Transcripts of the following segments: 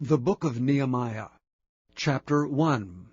The Book of Nehemiah, Chapter 1.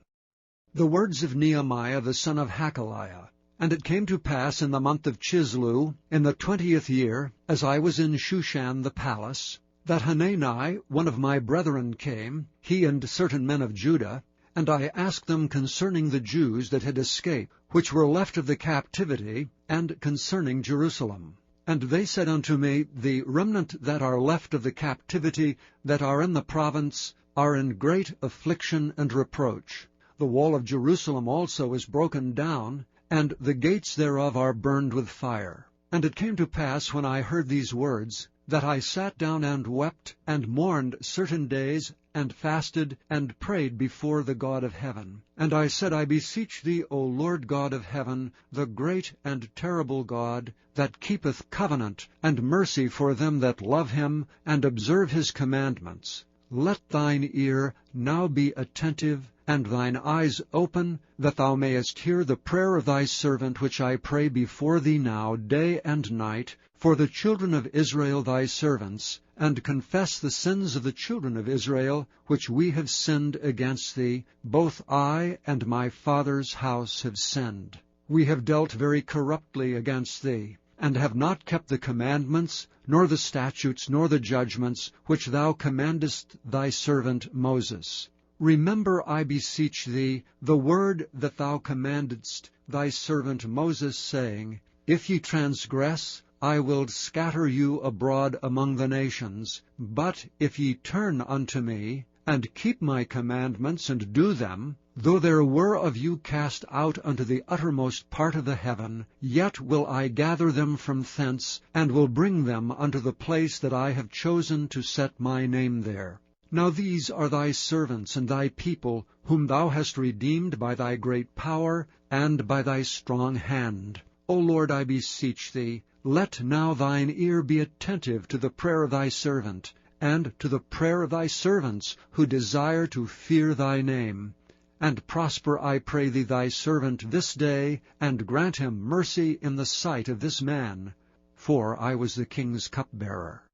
The words of Nehemiah the son of Hakaliah. And it came to pass in the month of Chislew, in the 20th year, as I was in Shushan the palace, that Hanani, one of my brethren, came, he and certain men of Judah, and I asked them concerning the Jews that had escaped, which were left of the captivity, and concerning Jerusalem. And they said unto me, The remnant that are left of the captivity that are in the province are in great affliction and reproach. The wall of Jerusalem also is broken down, and the gates thereof are burned with fire. And it came to pass, when I heard these words, that I sat down and wept, and mourned certain days, and fasted, and prayed before the God of heaven. And I said, I beseech thee, O Lord God of heaven, the great and terrible God, that keepeth covenant and mercy for them that love him, and observe his commandments. Let thine ear now be attentive, and thine eyes open, that thou mayest hear the prayer of thy servant, which I pray before thee now, day and night, for the children of Israel thy servants, and confess the sins of the children of Israel, which we have sinned against thee. Both I and my father's house have sinned. We have dealt very corruptly against thee, and have not kept the commandments, nor the statutes, nor the judgments, which thou commandest thy servant Moses. Remember, I beseech thee, the word that thou commandedst thy servant Moses, saying, If ye transgress, I will scatter you abroad among the nations. But if ye turn unto me, and keep my commandments, and do them, though there were of you cast out unto the uttermost part of the heaven, yet will I gather them from thence, and will bring them unto the place that I have chosen to set my name there. Now these are thy servants and thy people, whom thou hast redeemed by thy great power, and by thy strong hand. O Lord, I beseech thee, let now thine ear be attentive to the prayer of thy servant, and to the prayer of thy servants, who desire to fear thy name. And prosper, I pray thee, thy servant this day, and grant him mercy in the sight of this man. For I was the king's cupbearer.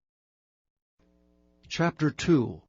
Chapter 2.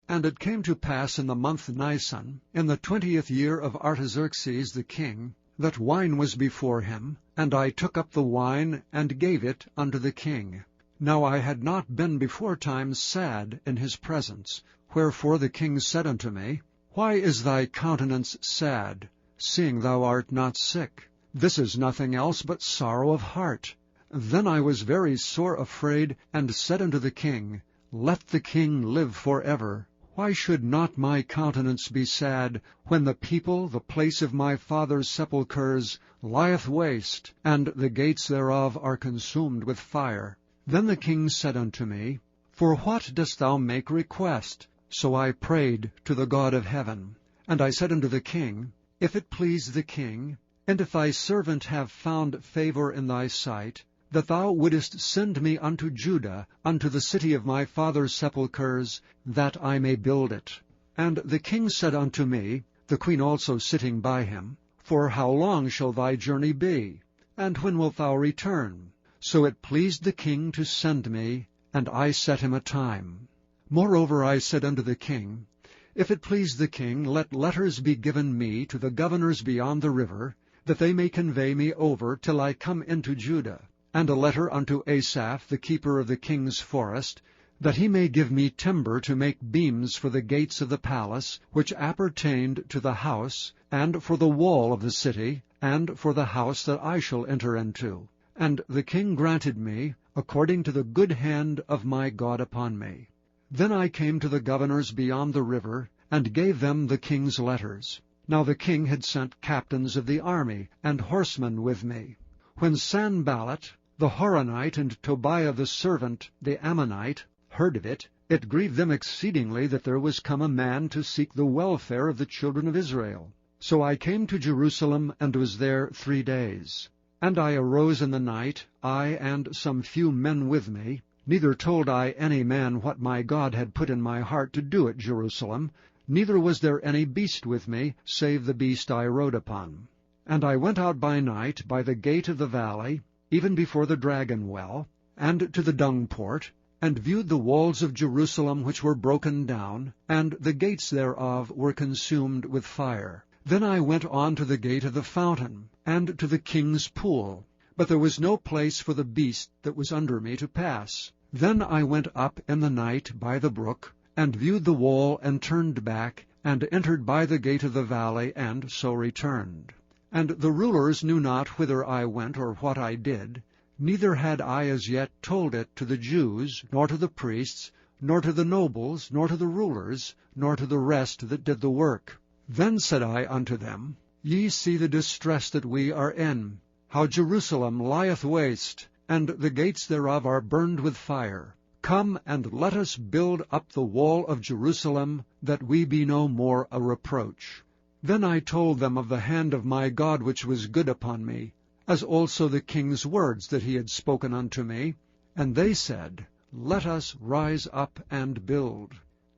And it came to pass in the month Nisan, in the 20th year of Artaxerxes the king, that wine was before him, and I took up the wine, and gave it unto the king. Now I had not been beforetime sad in his presence. Wherefore the king said unto me, Why is thy countenance sad, seeing thou art not sick? This is nothing else but sorrow of heart. Then I was very sore afraid, and said unto the king, Let the king live forever. Why should not my countenance be sad, when the people, the place of my father's sepulchres, lieth waste, and the gates thereof are consumed with fire? Then the king said unto me, For what dost thou make request? So I prayed to the God of heaven. And I said unto the king, If it please the king, and if thy servant have found favor in thy sight, that thou wouldest send me unto Judah, unto the city of my father's sepulchres, that I may build it. And the king said unto me, the queen also sitting by him, For how long shall thy journey be? And when wilt thou return? So it pleased the king to send me, and I set him a time. Moreover I said unto the king, If it please the king, let letters be given me to the governors beyond the river, that they may convey me over till I come into Judah. And a letter unto Asaph, the keeper of the king's forest, that he may give me timber to make beams for the gates of the palace, which appertained to the house, and for the wall of the city, and for the house that I shall enter into. And the king granted me, according to the good hand of my God upon me. Then I came to the governors beyond the river, and gave them the king's letters. Now the king had sent captains of the army, and horsemen with me. When Sanballat, the Horonite, and Tobiah the servant, the Ammonite, heard of it, it grieved them exceedingly that there was come a man to seek the welfare of the children of Israel. So I came to Jerusalem, and was there 3 days. And I arose in the night, I and some few men with me. Neither told I any man what my God had put in my heart to do at Jerusalem, neither was there any beast with me, save the beast I rode upon. And I went out by night by the gate of the valley, even before the dragon well, and to the dung port, and viewed the walls of Jerusalem which were broken down, and the gates thereof were consumed with fire. Then I went on to the gate of the fountain, and to the king's pool, but there was no place for the beast that was under me to pass. Then I went up in the night by the brook, and viewed the wall, and turned back, and entered by the gate of the valley, and so returned. And the rulers knew not whither I went, or what I did, neither had I as yet told it to the Jews, nor to the priests, nor to the nobles, nor to the rulers, nor to the rest that did the work. Then said I unto them, Ye see the distress that we are in, how Jerusalem lieth waste, and the gates thereof are burned with fire. Come, and let us build up the wall of Jerusalem, that we be no more a reproach. Then I told them of the hand of my God which was good upon me, as also the king's words that he had spoken unto me. And they said, Let us rise up and build.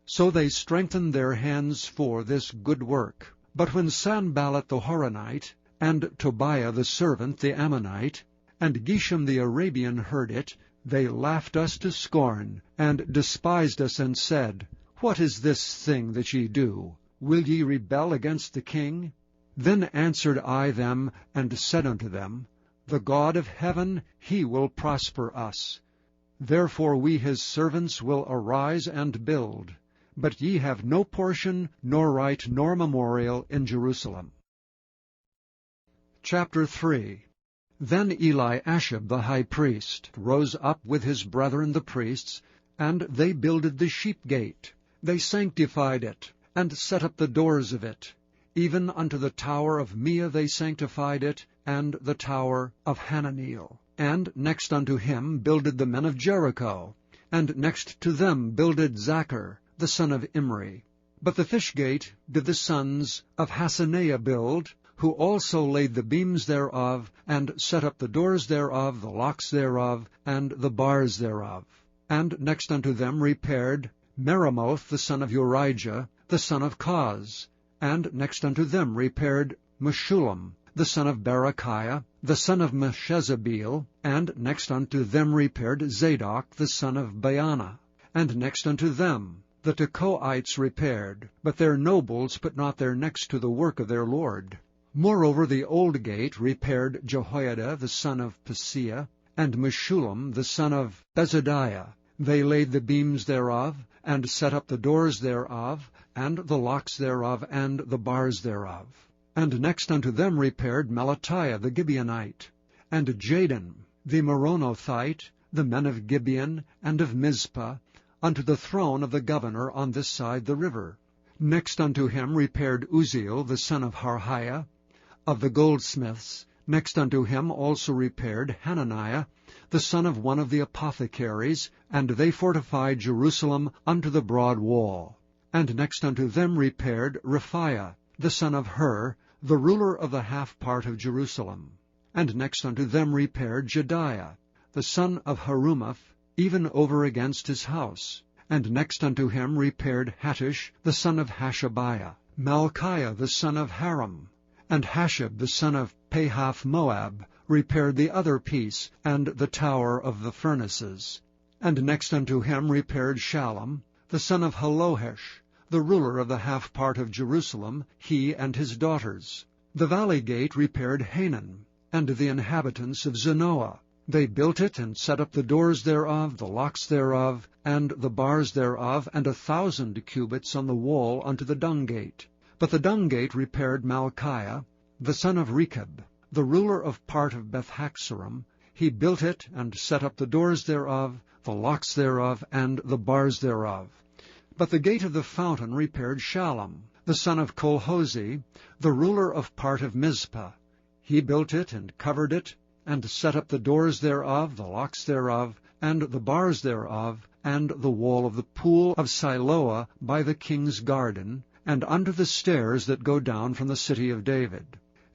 So they strengthened their hands for this good work. But when Sanballat the Horonite, and Tobiah the servant the Ammonite, and Geshem the Arabian heard it, they laughed us to scorn, and despised us, and said, What is this thing that ye do? Will ye rebel against the king? Then answered I them, and said unto them, The God of heaven, he will prosper us. Therefore we his servants will arise and build. But ye have no portion, nor right, nor memorial in Jerusalem. Chapter 3. Then Eliashib the high priest rose up with his brethren the priests, and they builded the sheep gate. They sanctified it, and set up the doors of it. Even unto the tower of Mia they sanctified it, and the tower of Hananeel. And next unto him builded the men of Jericho, and next to them builded Zachar, the son of Imri. But the fish gate did the sons of Hasaneah build, who also laid the beams thereof, and set up the doors thereof, the locks thereof, and the bars thereof. And next unto them repaired Meremoth the son of Urijah, the son of Koz. And next unto them repaired Meshullam, the son of Berechiah, the son of Meshezabeel. And next unto them repaired Zadok, the son of Baana. And next unto them the Tekoites repaired, but their nobles put not their necks to the work of their lord. Moreover the old gate repaired Jehoiada the son of Paseah, and Meshullam the son of Bezadiah. They laid the beams thereof, and set up the doors thereof, and the locks thereof, and the bars thereof. And next unto them repaired Melatiah the Gibeonite, and Jadon the Meronothite, the men of Gibeon and of Mizpah, unto the throne of the governor on this side the river. Next unto him repaired Uzziel the son of Harhiah, of the goldsmiths. Next unto him also repaired Hananiah, the son of one of the apothecaries, and they fortified Jerusalem unto the broad wall. And next unto them repaired Rephaiah, the son of Hur, the ruler of the half part of Jerusalem. And next unto them repaired Jediah, the son of Harumaph, even over against his house. And next unto him repaired Hattush, the son of Hashabiah, Malchiah the son of Haram, and Hashab the son of Pahath-Moab repaired the other piece, and the tower of the furnaces. And next unto him repaired Shallum, the son of Halohesh, the ruler of the half part of Jerusalem, he and his daughters. The valley gate repaired Hanan, and the inhabitants of Zanoah. They built it, and set up the doors thereof, the locks thereof, and the bars thereof, and 1,000 cubits on the wall unto the dung gate. But the dung gate repaired Malchiah, the son of Rechab, the ruler of part of Beth-Haxorim. He built it, and set up the doors thereof, the locks thereof, and the bars thereof. But the gate of the fountain repaired Shallum, the son of Colhozi, the ruler of part of Mizpah. He built it, and covered it, and set up the doors thereof, the locks thereof, and the bars thereof, and the wall of the pool of Siloah by the king's garden, and unto the stairs that go down from the city of David.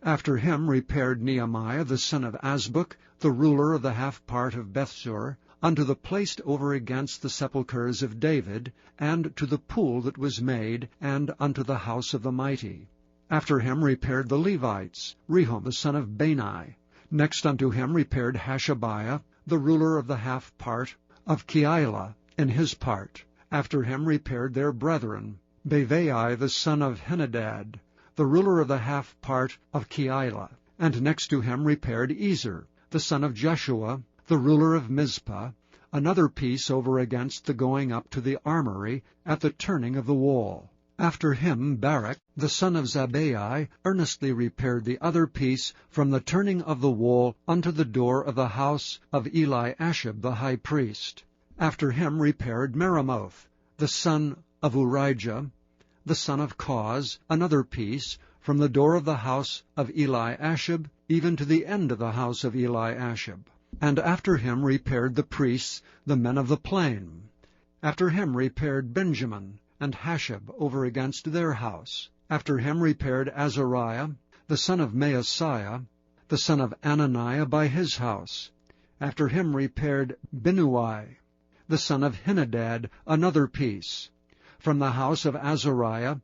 After him repaired Nehemiah the son of Azbuk, the ruler of the half part of Bethsur, unto the place over against the sepulchres of David, and to the pool that was made, and unto the house of the mighty. After him repaired the Levites, Rehum the son of Bani. Next unto him repaired Hashabiah, the ruler of the half part of Keilah in his part. After him repaired their brethren, Bavai the son of Henadad, the ruler of the half part of Keilah. And next to him repaired Ezer, the son of Jeshua, the ruler of Mizpah, another piece over against the going up to the armory at the turning of the wall. After him Barak, the son of Zabbai, earnestly repaired the other piece from the turning of the wall unto the door of the house of Eliashib the high priest. After him repaired Meremoth, the son of Urijah, the son of Koz, another piece, from the door of the house of Eliashib, even to the end of the house of Eliashib. And after him repaired the priests, the men of the plain. After him repaired Benjamin, and Hashab over against their house. After him repaired Azariah, the son of Maaseiah, the son of Ananiah by his house. After him repaired Binnui, the son of Henadad, another piece, from the house of Azariah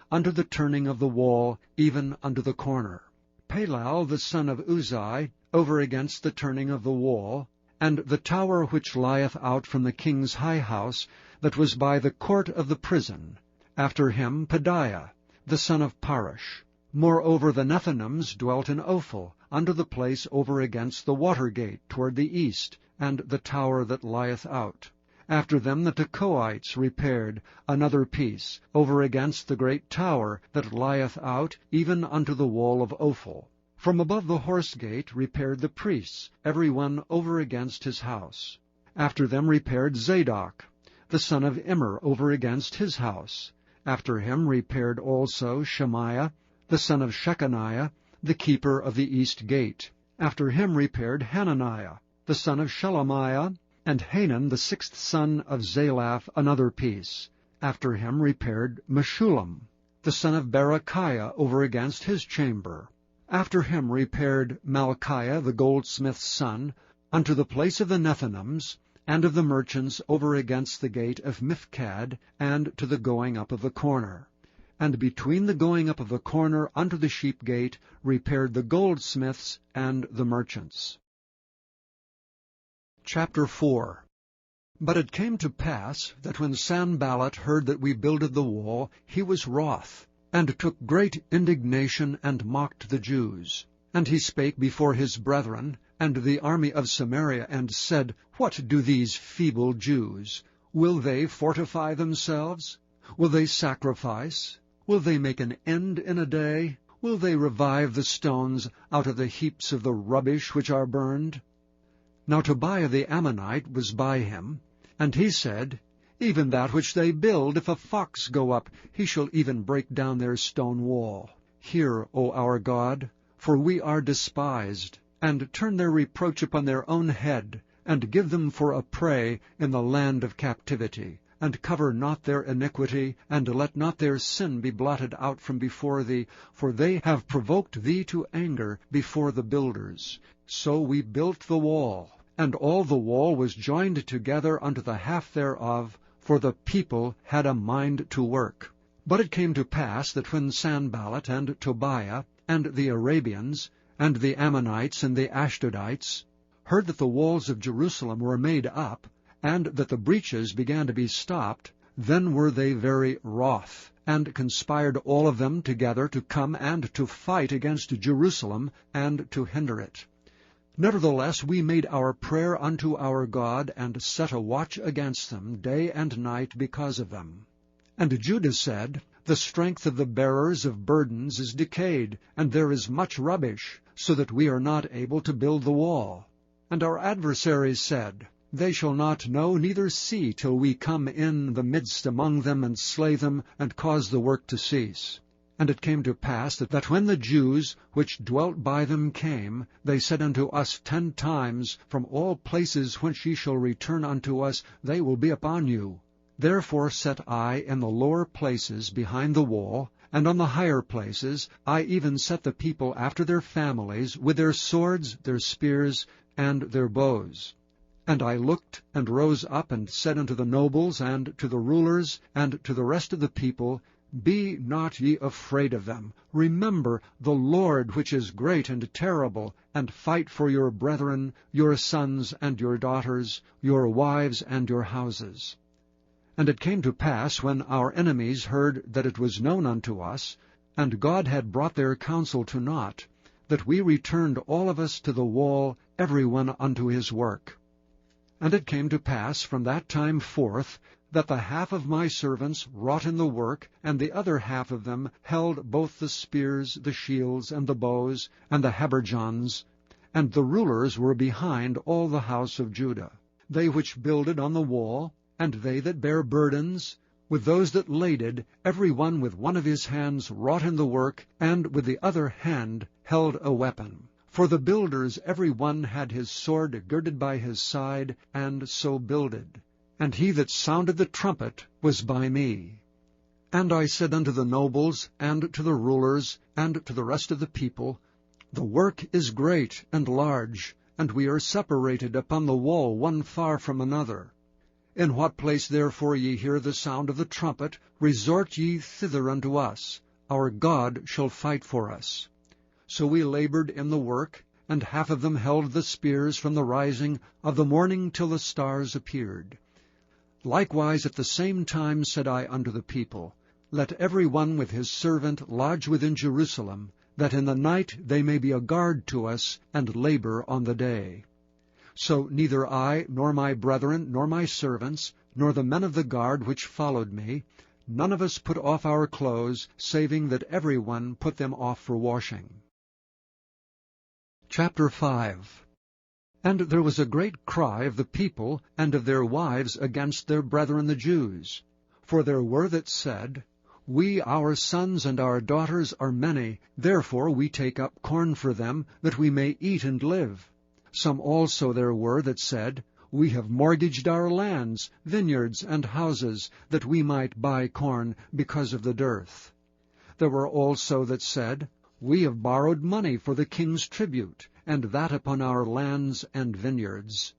unto the turning of the wall, even unto the corner. Palal, the son of Uzai, over against the turning of the wall, and the tower which lieth out from the king's high house, that was by the court of the prison. After him Pedaiah, the son of Parosh. Moreover the Nethinims dwelt in Ophel, unto the place over against the water gate toward the east, and the tower that lieth out. After them the Tekoites repaired another piece, over against the great tower that lieth out, even unto the wall of Ophel. From above the horse gate repaired the priests, every one over against his house. After them repaired Zadok, the son of Immer, over against his house. After him repaired also Shemaiah, the son of Shechaniah, the keeper of the east gate. After him repaired Hananiah, the son of Shelemiah, and Hanan, the sixth son of Zalaph, another piece. After him repaired Meshullam, the son of Berechiah, over against his chamber. After him repaired Malchiah, the goldsmith's son, unto the place of the Nethinims, and of the merchants over against the gate of Mifkad, and to the going up of the corner. And between the going up of the corner unto the sheep gate repaired the goldsmiths and the merchants. Chapter 4. But it came to pass that when Sanballat heard that we builded the wall, he was wroth, and took great indignation, and mocked the Jews. And he spake before his brethren, and the army of Samaria, and said, What do these feeble Jews? Will they fortify themselves? Will they sacrifice? Will they make an end in a day? Will they revive the stones out of the heaps of the rubbish which are burned? Now Tobiah the Ammonite was by him, and he said, Even that which they build, if a fox go up, he shall even break down their stone wall. Hear, O our God, for we are despised, and turn their reproach upon their own head, and give them for a prey in the land of captivity, and cover not their iniquity, and let not their sin be blotted out from before thee, for they have provoked thee to anger before the builders. So we built the wall, and all the wall was joined together unto the half thereof, for the people had a mind to work. But it came to pass that when Sanballat and Tobiah and the Arabians and the Ammonites and the Ashdodites heard that the walls of Jerusalem were made up, and that the breaches began to be stopped, then were they very wroth, and conspired all of them together to come and to fight against Jerusalem, and to hinder it. Nevertheless we made our prayer unto our God, and set a watch against them day and night because of them. And Judah said, The strength of the bearers of burdens is decayed, and there is much rubbish, so that we are not able to build the wall. And our adversaries said, They shall not know neither see till we come in the midst among them, and slay them, and cause the work to cease. And it came to pass that when the Jews which dwelt by them came, they said unto us 10 times, From all places whence ye shall return unto us, they will be upon you. Therefore set I in the lower places behind the wall, and on the higher places I even set the people after their families, with their swords, their spears, and their bows. And I looked, and rose up, and said unto the nobles, and to the rulers, and to the rest of the people, Be not ye afraid of them. Remember the Lord, which is great and terrible, and fight for your brethren, your sons and your daughters, your wives and your houses. And it came to pass, when our enemies heard that it was known unto us, and God had brought their counsel to naught, that we returned all of us to the wall, every one unto his work. And it came to pass from that time forth, that the half of my servants wrought in the work, and the other half of them held both the spears, the shields, and the bows, and the habergeons, and the rulers were behind all the house of Judah, they which builded on the wall, and they that bare burdens, with those that laded, every one with one of his hands wrought in the work, and with the other hand held a weapon. For the builders every one had his sword girded by his side, and so builded. And he that sounded the trumpet was by me. And I said unto the nobles, and to the rulers, and to the rest of the people, The work is great and large, and we are separated upon the wall one far from another. In what place therefore ye hear the sound of the trumpet, resort ye thither unto us. Our God shall fight for us. So we labored in the work, and half of them held the spears from the rising of the morning till the stars appeared. Likewise at the same time said I unto the people, Let every one with his servant lodge within Jerusalem, that in the night they may be a guard to us, and labor on the day. So neither I, nor my brethren, nor my servants, nor the men of the guard which followed me, none of us put off our clothes, saving that every one put them off for washing. Chapter 5. And there was a great cry of the people and of their wives against their brethren the Jews. For there were that said, We, our sons and our daughters, are many, therefore we take up corn for them, that we may eat and live. Some also there were that said, We have mortgaged our lands, vineyards, and houses, that we might buy corn, because of the dearth. There were also that said, We have borrowed money for the king's tribute, and that upon our lands and vineyards.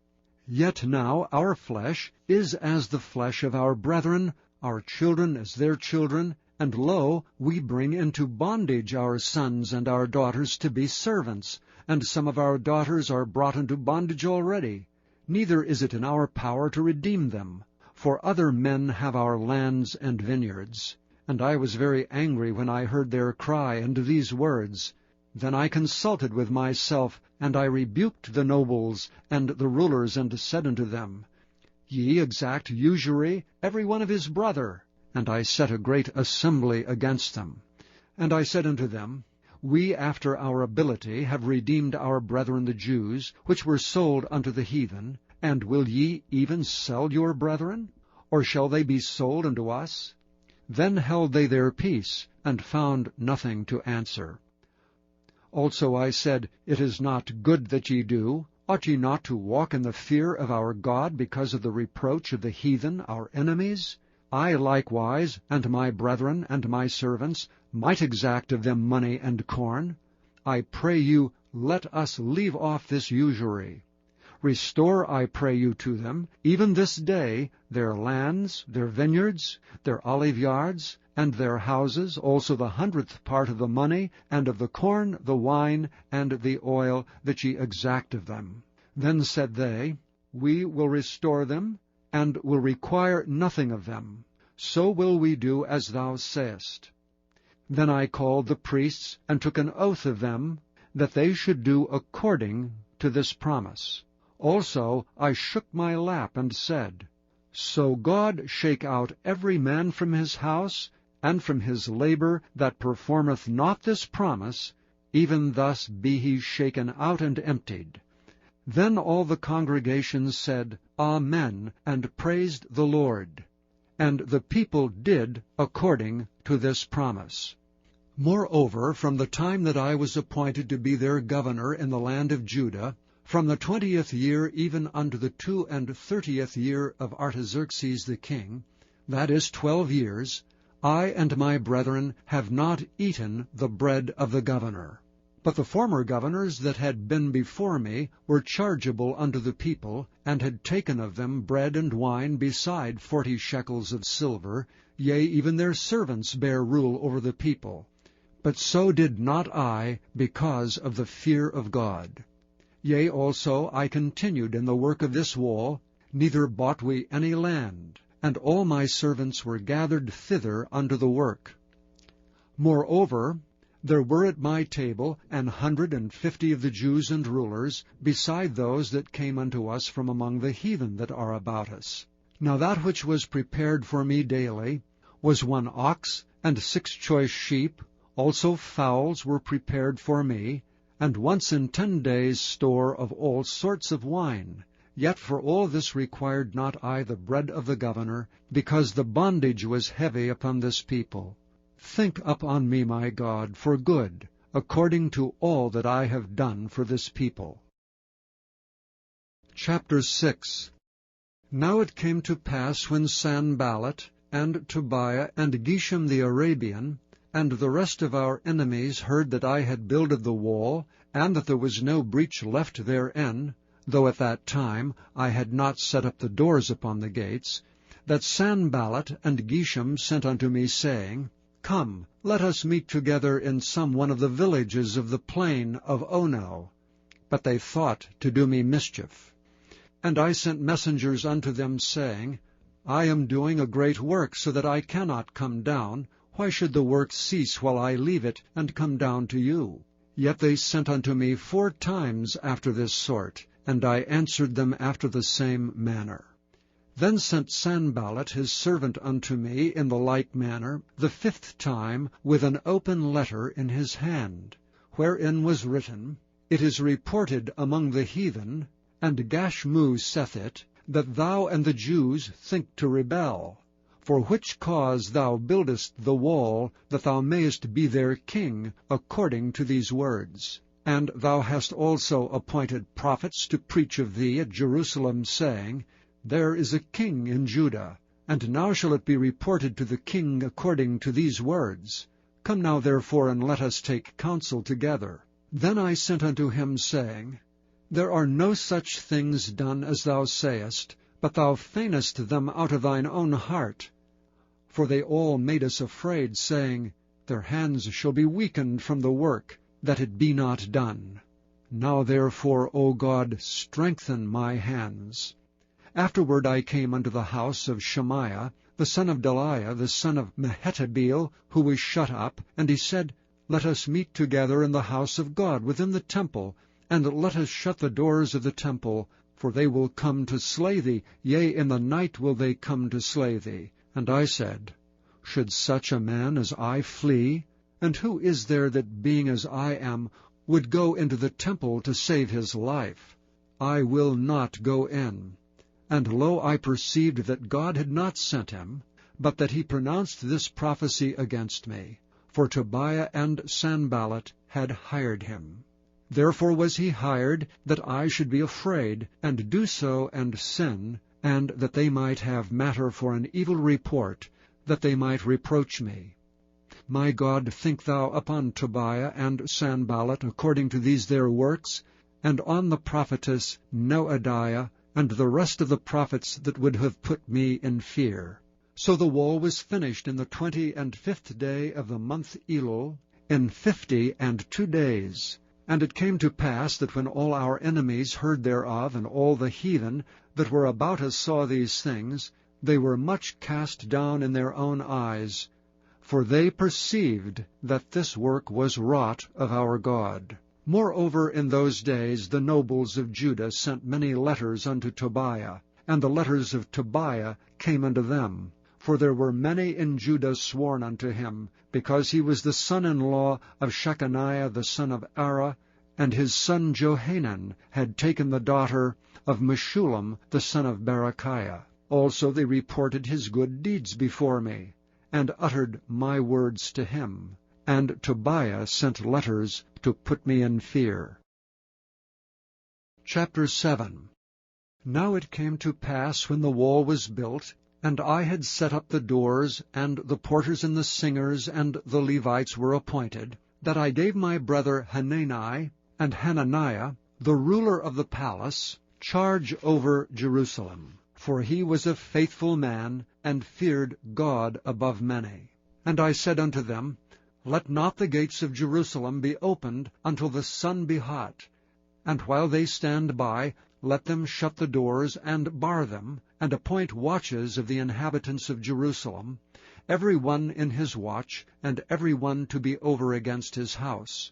Yet now our flesh is as the flesh of our brethren, our children as their children, and lo, we bring into bondage our sons and our daughters to be servants, and some of our daughters are brought into bondage already. Neither is it in our power to redeem them, for other men have our lands and vineyards. And I was very angry when I heard their cry and these words. Then I consulted with myself, and I rebuked the nobles and the rulers, and said unto them, Ye exact usury, every one of his brother. And I set a great assembly against them. And I said unto them, We after our ability have redeemed our brethren the Jews, which were sold unto the heathen. And will ye even sell your brethren? Or shall they be sold unto us? Then held they their peace, and found nothing to answer. Also I said, It is not good that ye do. Ought ye not to walk in the fear of our God, because of the reproach of the heathen, our enemies? I likewise, and my brethren, and my servants, might exact of them money and corn. I pray you, let us leave off this usury. Restore, I pray you, to them, even this day, their lands, their vineyards, their oliveyards, and their houses, also the 100th part of the money, and of the corn, the wine, and the oil, that ye exact of them. Then said they, We will restore them, and will require nothing of them. So will we do as thou sayest. Then I called the priests, and took an oath of them, that they should do according to this promise. Also I shook my lap, and said, So God shake out every man from his house, and from his labor, that performeth not this promise, even thus be he shaken out and emptied. Then all the congregation said, Amen, and praised the Lord. And the people did according to this promise. Moreover, from the time that I was appointed to be their governor in the land of Judah, from the 20th year even unto the 32nd year of Artaxerxes the king, that is 12 years, I and my brethren have not eaten the bread of the governor. But the former governors that had been before me were chargeable unto the people, and had taken of them bread and wine beside 40 shekels of silver, yea, even their servants bare rule over the people. But so did not I, because of the fear of God. Yea, also I continued in the work of this wall, neither bought we any land, and all my servants were gathered thither unto the work. Moreover, there were at my table 150 of the Jews and rulers, beside those that came unto us from among the heathen that are about us. Now that which was prepared for me daily was 1 ox, and 6 choice sheep, also fowls were prepared for me, and once in 10 days' store of all sorts of wine. Yet for all this required not I the bread of the governor, because the bondage was heavy upon this people. Think upon me, my God, for good, according to all that I have done for this people. Chapter 6. Now it came to pass, when Sanballat, and Tobiah, and Geshem the Arabian, and the rest of our enemies heard that I had builded the wall, and that there was no breach left therein, though at that time I had not set up the doors upon the gates, that Sanballat and Geshem sent unto me, saying, Come, let us meet together in some one of the villages of the plain of Ono. But they thought to do me mischief. And I sent messengers unto them, saying, I am doing a great work, so that I cannot come down. Why should the work cease while I leave it, and come down to you? Yet they sent unto me 4 times after this sort, and I answered them after the same manner. Then sent Sanballat his servant unto me in the like manner, the 5th time, with an open letter in his hand, wherein was written, It is reported among the heathen, and Gashmu saith it, that thou and the Jews think to rebel. For which cause thou buildest the wall, that thou mayest be their king, according to these words. And thou hast also appointed prophets to preach of thee at Jerusalem, saying, There is a king in Judah, and now shall it be reported to the king according to these words. Come now therefore, and let us take counsel together. Then I sent unto him, saying, There are no such things done as thou sayest, but thou feignest them out of thine own heart. For they all made us afraid, saying, Their hands shall be weakened from the work, that it be not done. Now therefore, O God, strengthen my hands. Afterward I came unto the house of Shemaiah, the son of Delaiah, the son of Mehetabeel, who was shut up, and he said, Let us meet together in the house of God within the temple, and let us shut the doors of the temple, for they will come to slay thee, yea, in the night will they come to slay thee. And I said, Should such a man as I flee? And who is there that, being as I am, would go into the temple to save his life? I will not go in. And lo, I perceived that God had not sent him, but that he pronounced this prophecy against me. For Tobiah and Sanballat had hired him. Therefore was he hired, that I should be afraid, and do so and sin, and that they might have matter for an evil report, that they might reproach me. My God, think thou upon Tobiah and Sanballat according to these their works, and on the prophetess Noadiah, and the rest of the prophets that would have put me in fear. So the wall was finished in the 25th day of the month Elul, in 52 days. And it came to pass that when all our enemies heard thereof, and all the heathen that were about us saw these things, they were much cast down in their own eyes, for they perceived that this work was wrought of our God. Moreover, in those days the nobles of Judah sent many letters unto Tobiah, and the letters of Tobiah came unto them. For there were many in Judah sworn unto him, because he was the son-in-law of Shechaniah the son of Ara, and his son Johanan had taken the daughter of Meshullam the son of Berechiah. Also they reported his good deeds before me, and uttered my words to him. And Tobiah sent letters to put me in fear. Chapter 7. Now it came to pass, when the wall was built, and I had set up the doors, and the porters and the singers and the Levites were appointed, that I gave my brother Hanani and Hananiah, the ruler of the palace, charge over Jerusalem. For he was a faithful man, and feared God above many. And I said unto them, Let not the gates of Jerusalem be opened until the sun be hot. And while they stand by, let them shut the doors and bar them, and appoint watches of the inhabitants of Jerusalem, every one in his watch, and every one to be over against his house.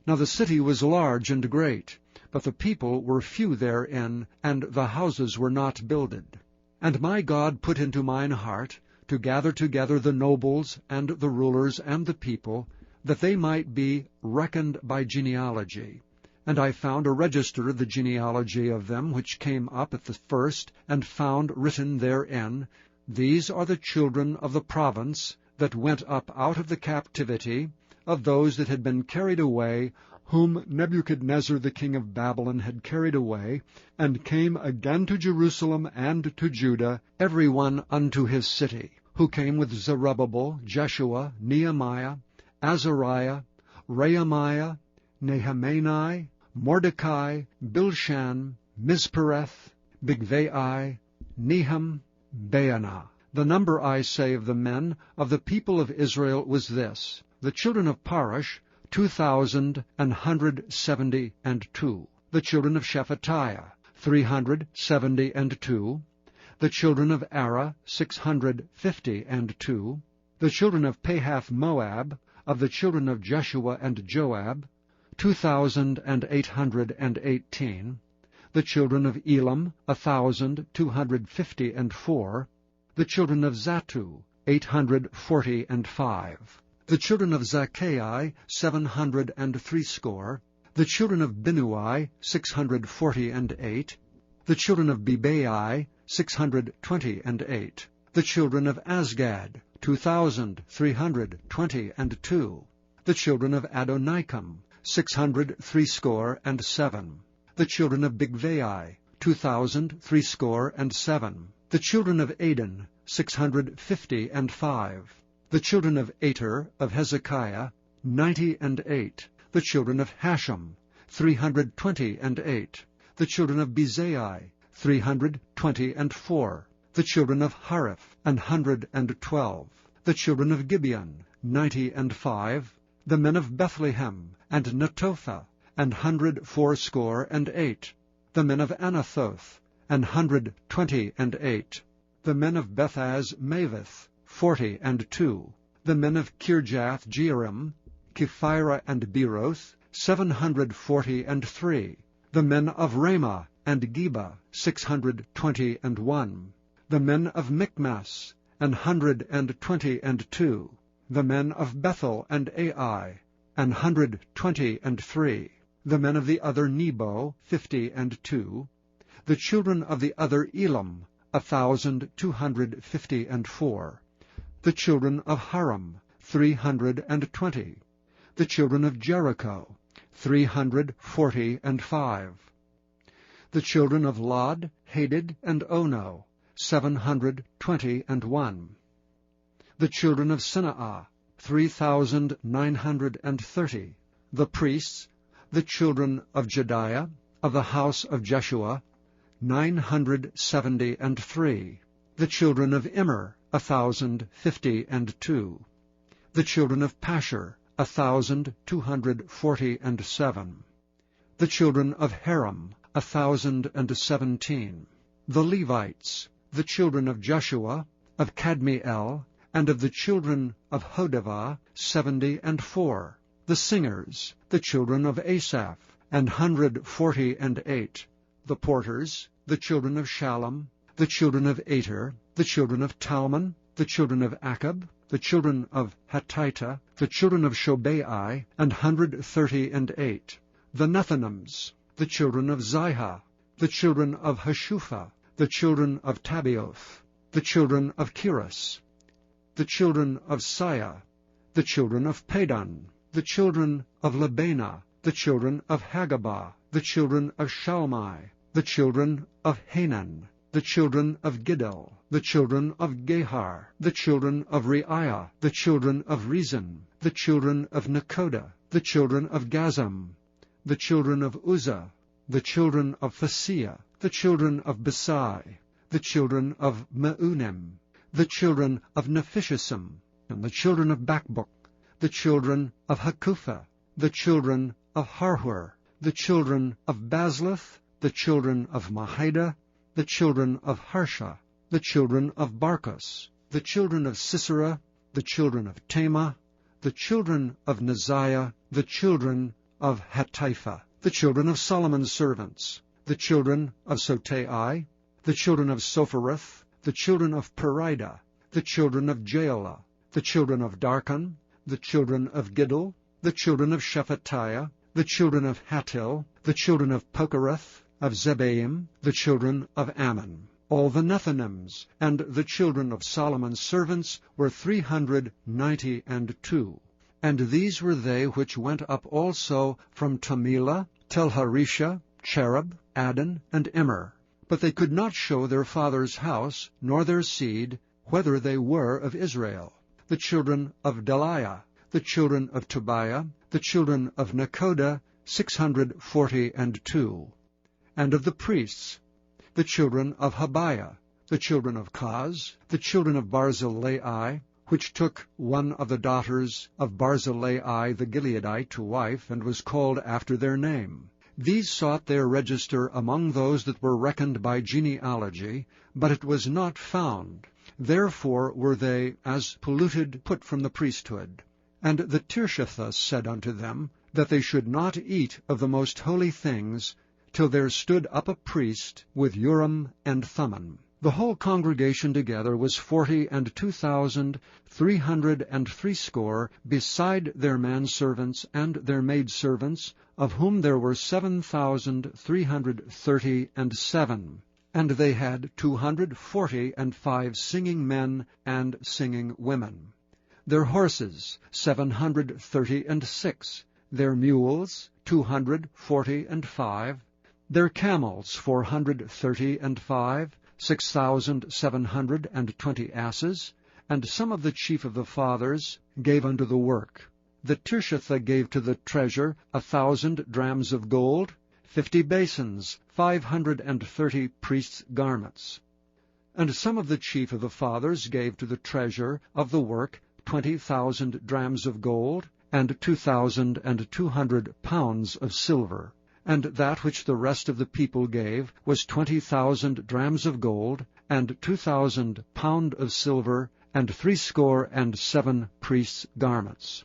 Now the city was large and great, but the people were few therein, and the houses were not builded. And my God put into mine heart to gather together the nobles, and the rulers, and the people, that they might be reckoned by genealogy. And I found a register of the genealogy of them which came up at the first, and found written therein, These are the children of the province that went up out of the captivity, of those that had been carried away, whom Nebuchadnezzar the king of Babylon had carried away, and came again to Jerusalem and to Judah, every one unto his city, who came with Zerubbabel, Jeshua, Nehemiah, Azariah, Rehemiah, Nehemiah, Mordecai, Bilshan, Mizpereth, Bigvai, Nehum, Baanah. The number, I say, of the men of the people of Israel was this: the children of Parosh, 2,172. The children of Shephatiah, 372. The children of Ara, 652. The children of Pahath-Moab, of the children of Jeshua and Joab, 2,818. The children of Elam, 1,254. The children of Zattu, 845. The children of Zaccai, 760. The children of Binnui, 648. The children of Bebai, 628. The children of Azgad, 2,322. The children of Adonikam, 667. The children of Bigvai, 2,307. The children of Adin, 655. The children of Ater of Hezekiah, 98. The children of Hashem, 328. The children of Bezai, 324. The children of Hariph, 112. The children of Gibeon, 95. The men of Bethlehem, and Netophah, 180. The men of Anathoth, 128. The men of Bethaz Mavith, 42. The men of Kirjath Jearim, Kephirah and Beeroth, 743. The men of Ramah and Geba, 621. The men of Michmas, 122. The men of Bethel and Ai, 123. The men of the other Nebo, 52. The children of the other Elam, 1,254. The children of Haram, 320. The children of Jericho, 345. The children of Lod, Hadid, and Ono, 721. The children of Sineah, 3,930. The priests, the children of Jediah, of the house of Jeshua, 973. The children of Immer, 1,052. The children of Pashur, 1,247. The children of Haram, 1,017. The Levites, the children of Jeshua, of Kadmiel, and of the children of Hodavah, 74. The singers, the children of Asaph, 148. The porters, the children of Shallum, the children of Ater, the children of Talmon, the children of Akab, the children of Hatita, the children of Shobai, 138. The Nethinims, the children of Ziha, the children of Hashupha, the children of Tabioth, the children of Kiras, the children of Siah, the children of Padan, the children of Labana, the children of Hagabah, the children of Shalmai, the children of Hanan, the children of Giddel, the children of Gehar, the children of Reiah, the children of Rezin, the children of Nekoda, the children of Gazam, the children of Uzzah, the children of Phaseah, the children of Besai, the children of Meunim, the children of Nephishisim, and the children of Bakbuk, the children of Hakupha, the children of Harhur, the children of Bazluth, the children of Mahida, the children of Harsha, the children of Barkos, the children of Sisera, the children of Tema, the children of Neziah, the children of Hatipha, the children of Solomon's servants, the children of Sotai, the children of Sophereth, the children of Perida, the children of Jaela, the children of Darkon, the children of Giddel, the children of Shephatiah, the children of Hattil, the children of Pokereth, of Zebaim, the children of Ammon. All the Nethinims and the children of Solomon's servants were 392. And these were they which went up also from Tamila, Telharisha, Cherub, Adon, and Immer. But they could not show their father's house, nor their seed, whether they were of Israel. The children of Deliah, the children of Tobiah, the children of Nekoda, 642. And of the priests, the children of Habiah, the children of Kaz, the children of Barzillai, which took one of the daughters of Barzillai the Gileadite to wife, and was called after their name. These sought their register among those that were reckoned by genealogy, but it was not found. Therefore were they, as polluted, put from the priesthood. And the Tirshatha said unto them, that they should not eat of the most holy things, till there stood up a priest with Urim and Thummim. The whole congregation together was 42,360, beside their manservants and their maidservants, of whom there were 7,337. And they had 245 singing men and singing women. Their horses 736, their mules 245, their camels 435, 6,720 asses, and some of the chief of the fathers gave unto the work. The Tirshatha gave to the treasure 1,000 drams of gold, 50 basins, 530 priests' garments. And some of the chief of the fathers gave to the treasure of the work 20,000 drams of gold, and 2,200 pounds of silver. And that which the rest of the people gave was 20,000 drams of gold, and 2,000 pound of silver, and 67 priests' garments.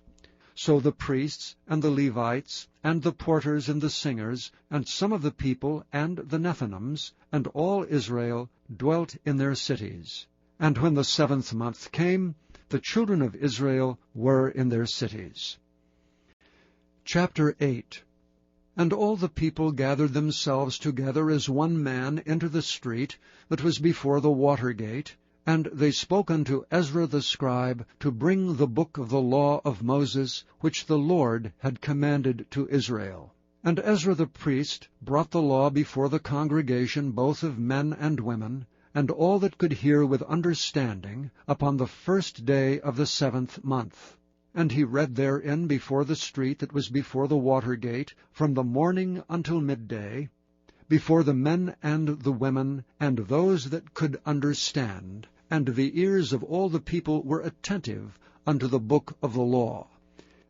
So the priests, and the Levites, and the porters, and the singers, and some of the people, and the Nethinims, and all Israel, dwelt in their cities. And when the 7th month came, the children of Israel were in their cities. Chapter 8. And all the people gathered themselves together as one man into the street that was before the water gate, and they spoke unto Ezra the scribe to bring the book of the law of Moses, which the Lord had commanded to Israel. And Ezra the priest brought the law before the congregation, both of men and women, and all that could hear with understanding, upon the 1st day of the 7th month. And he read therein before the street that was before the water gate, from the morning until midday, before the men and the women, and those that could understand, and the ears of all the people were attentive unto the book of the law.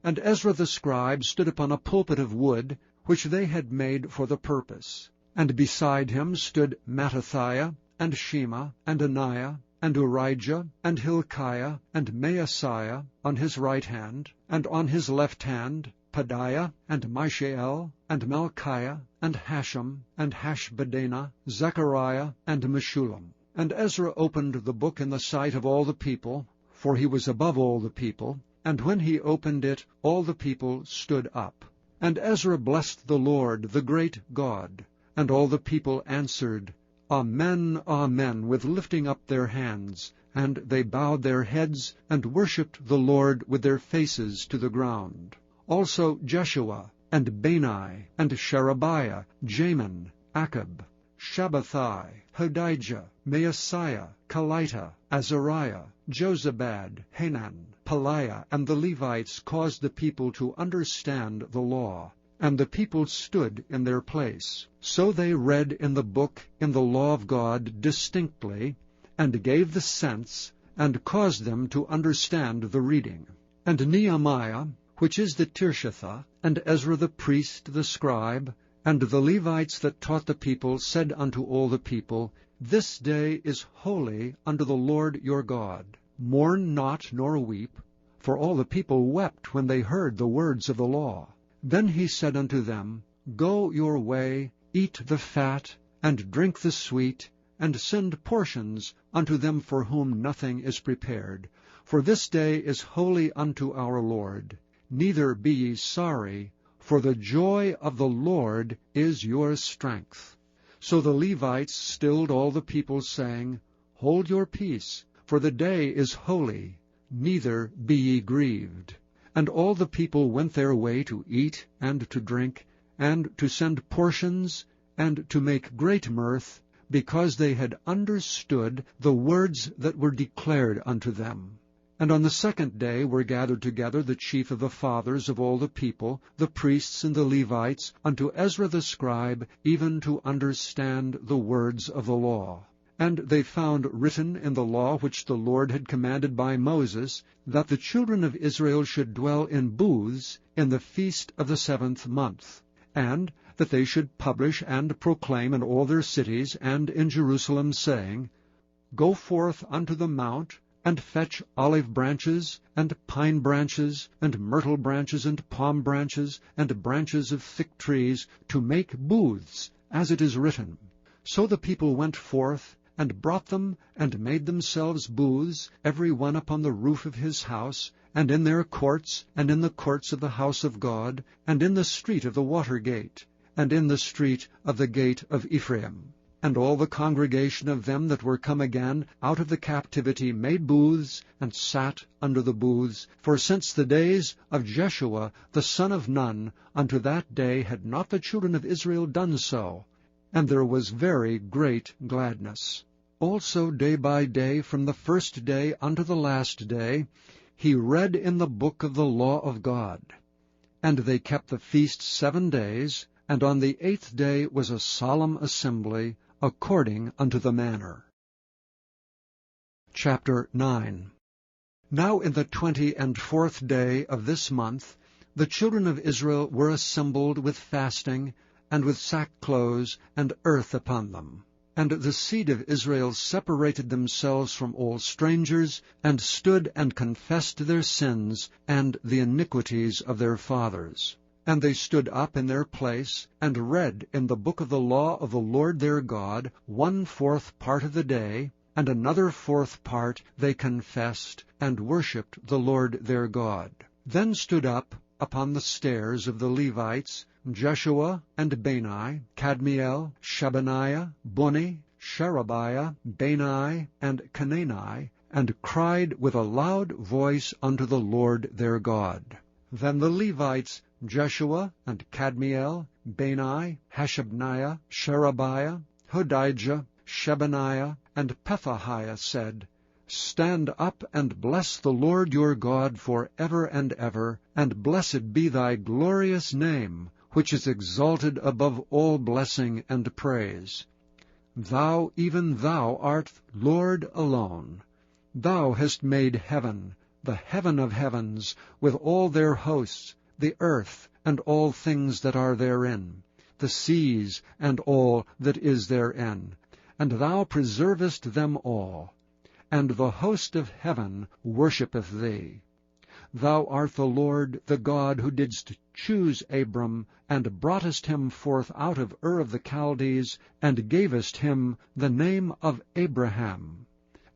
And Ezra the scribe stood upon a pulpit of wood, which they had made for the purpose. And beside him stood Mattithiah, and Shema, and Ananiah, and Urijah, and Hilkiah, and Maaseiah on his right hand, and on his left hand Pedaiah, and Mishael, and Malchiah, and Hashem, and Hashbaddanah, Zechariah, and Meshullam. And Ezra opened the book in the sight of all the people, for he was above all the people, and when he opened it, all the people stood up. And Ezra blessed the Lord, the great God. And all the people answered, Amen, Amen, with lifting up their hands. And they bowed their heads, and worshipped the Lord with their faces to the ground. Also Jeshua, and Bani, and Sherebiah, Jamin, Akab, Shabbathai, Hodijah, Maaseiah, Kelita, Azariah, Jozabad, Hanan, Pelaiah and the Levites caused the people to understand the law, and the people stood in their place. So they read in the book in the law of God distinctly, and gave the sense, and caused them to understand the reading. And Nehemiah, which is the Tirshatha, and Ezra the priest, the scribe, and the Levites that taught the people, said unto all the people, This day is holy unto the Lord your God. Mourn not nor weep, for all the people wept when they heard the words of the law. Then he said unto them, Go your way, eat the fat, and drink the sweet, and send portions unto them for whom nothing is prepared. For this day is holy unto our Lord. Neither be ye sorry, for the joy of the Lord is your strength. So the Levites stilled all the people, saying, Hold your peace, for the day is holy, neither be ye grieved. And all the people went their way to eat and to drink, and to send portions, and to make great mirth, because they had understood the words that were declared unto them. And on the second day were gathered together the chief of the fathers of all the people, the priests and the Levites, unto Ezra the scribe, even to understand the words of the law. And they found written in the law which the Lord had commanded by Moses, that the children of Israel should dwell in booths in the feast of the 7th month, and that they should publish and proclaim in all their cities and in Jerusalem, saying, Go forth unto the mount, and fetch olive branches, and pine branches, and myrtle branches, and palm branches, and branches of thick trees, to make booths, as it is written. So the people went forth, and brought them, and made themselves booths, every one upon the roof of his house, and in their courts, and in the courts of the house of God, and in the street of the water gate, and in the street of the gate of Ephraim. And all the congregation of them that were come again out of the captivity made booths, and sat under the booths. For since the days of Jeshua the son of Nun unto that day had not the children of Israel done so, and there was very great gladness. Also day by day, from the first day unto the last day, he read in the book of the law of God. And they kept the feast 7 days, and on the 8th day was a solemn assembly, according unto the manner. Chapter 9. Now in the 24th day of this month, the children of Israel were assembled with fasting, and with sackcloths and earth upon them. And the seed of Israel separated themselves from all strangers, and stood and confessed their sins and the iniquities of their fathers. And they stood up in their place, and read in the book of the law of the Lord their God 1/4 part of the day, and another 4th part they confessed, and worshipped the Lord their God. Then stood up upon the stairs of the Levites Jeshua and Bani, Kadmiel, Shebaniah, Bunni, Sherebiah, Bani, and Canaani, and cried with a loud voice unto the Lord their God. Then the Levites Jeshua and Kadmiel, Bani, Hashabniah, Sherebiah, Hodijah, Shebaniah, and Pethahiah said, Stand up and bless the Lord your God for ever and ever, and blessed be thy glorious name, which is exalted above all blessing and praise. Thou, even thou, art Lord alone. Thou hast made heaven, the heaven of heavens, with all their hosts, the earth, and all things that are therein, the seas, and all that is therein, and thou preservest them all. And the host of heaven worshippeth thee. Thou art the Lord, the God, who didst choose Abram, and broughtest him forth out of Ur of the Chaldees, and gavest him the name of Abraham,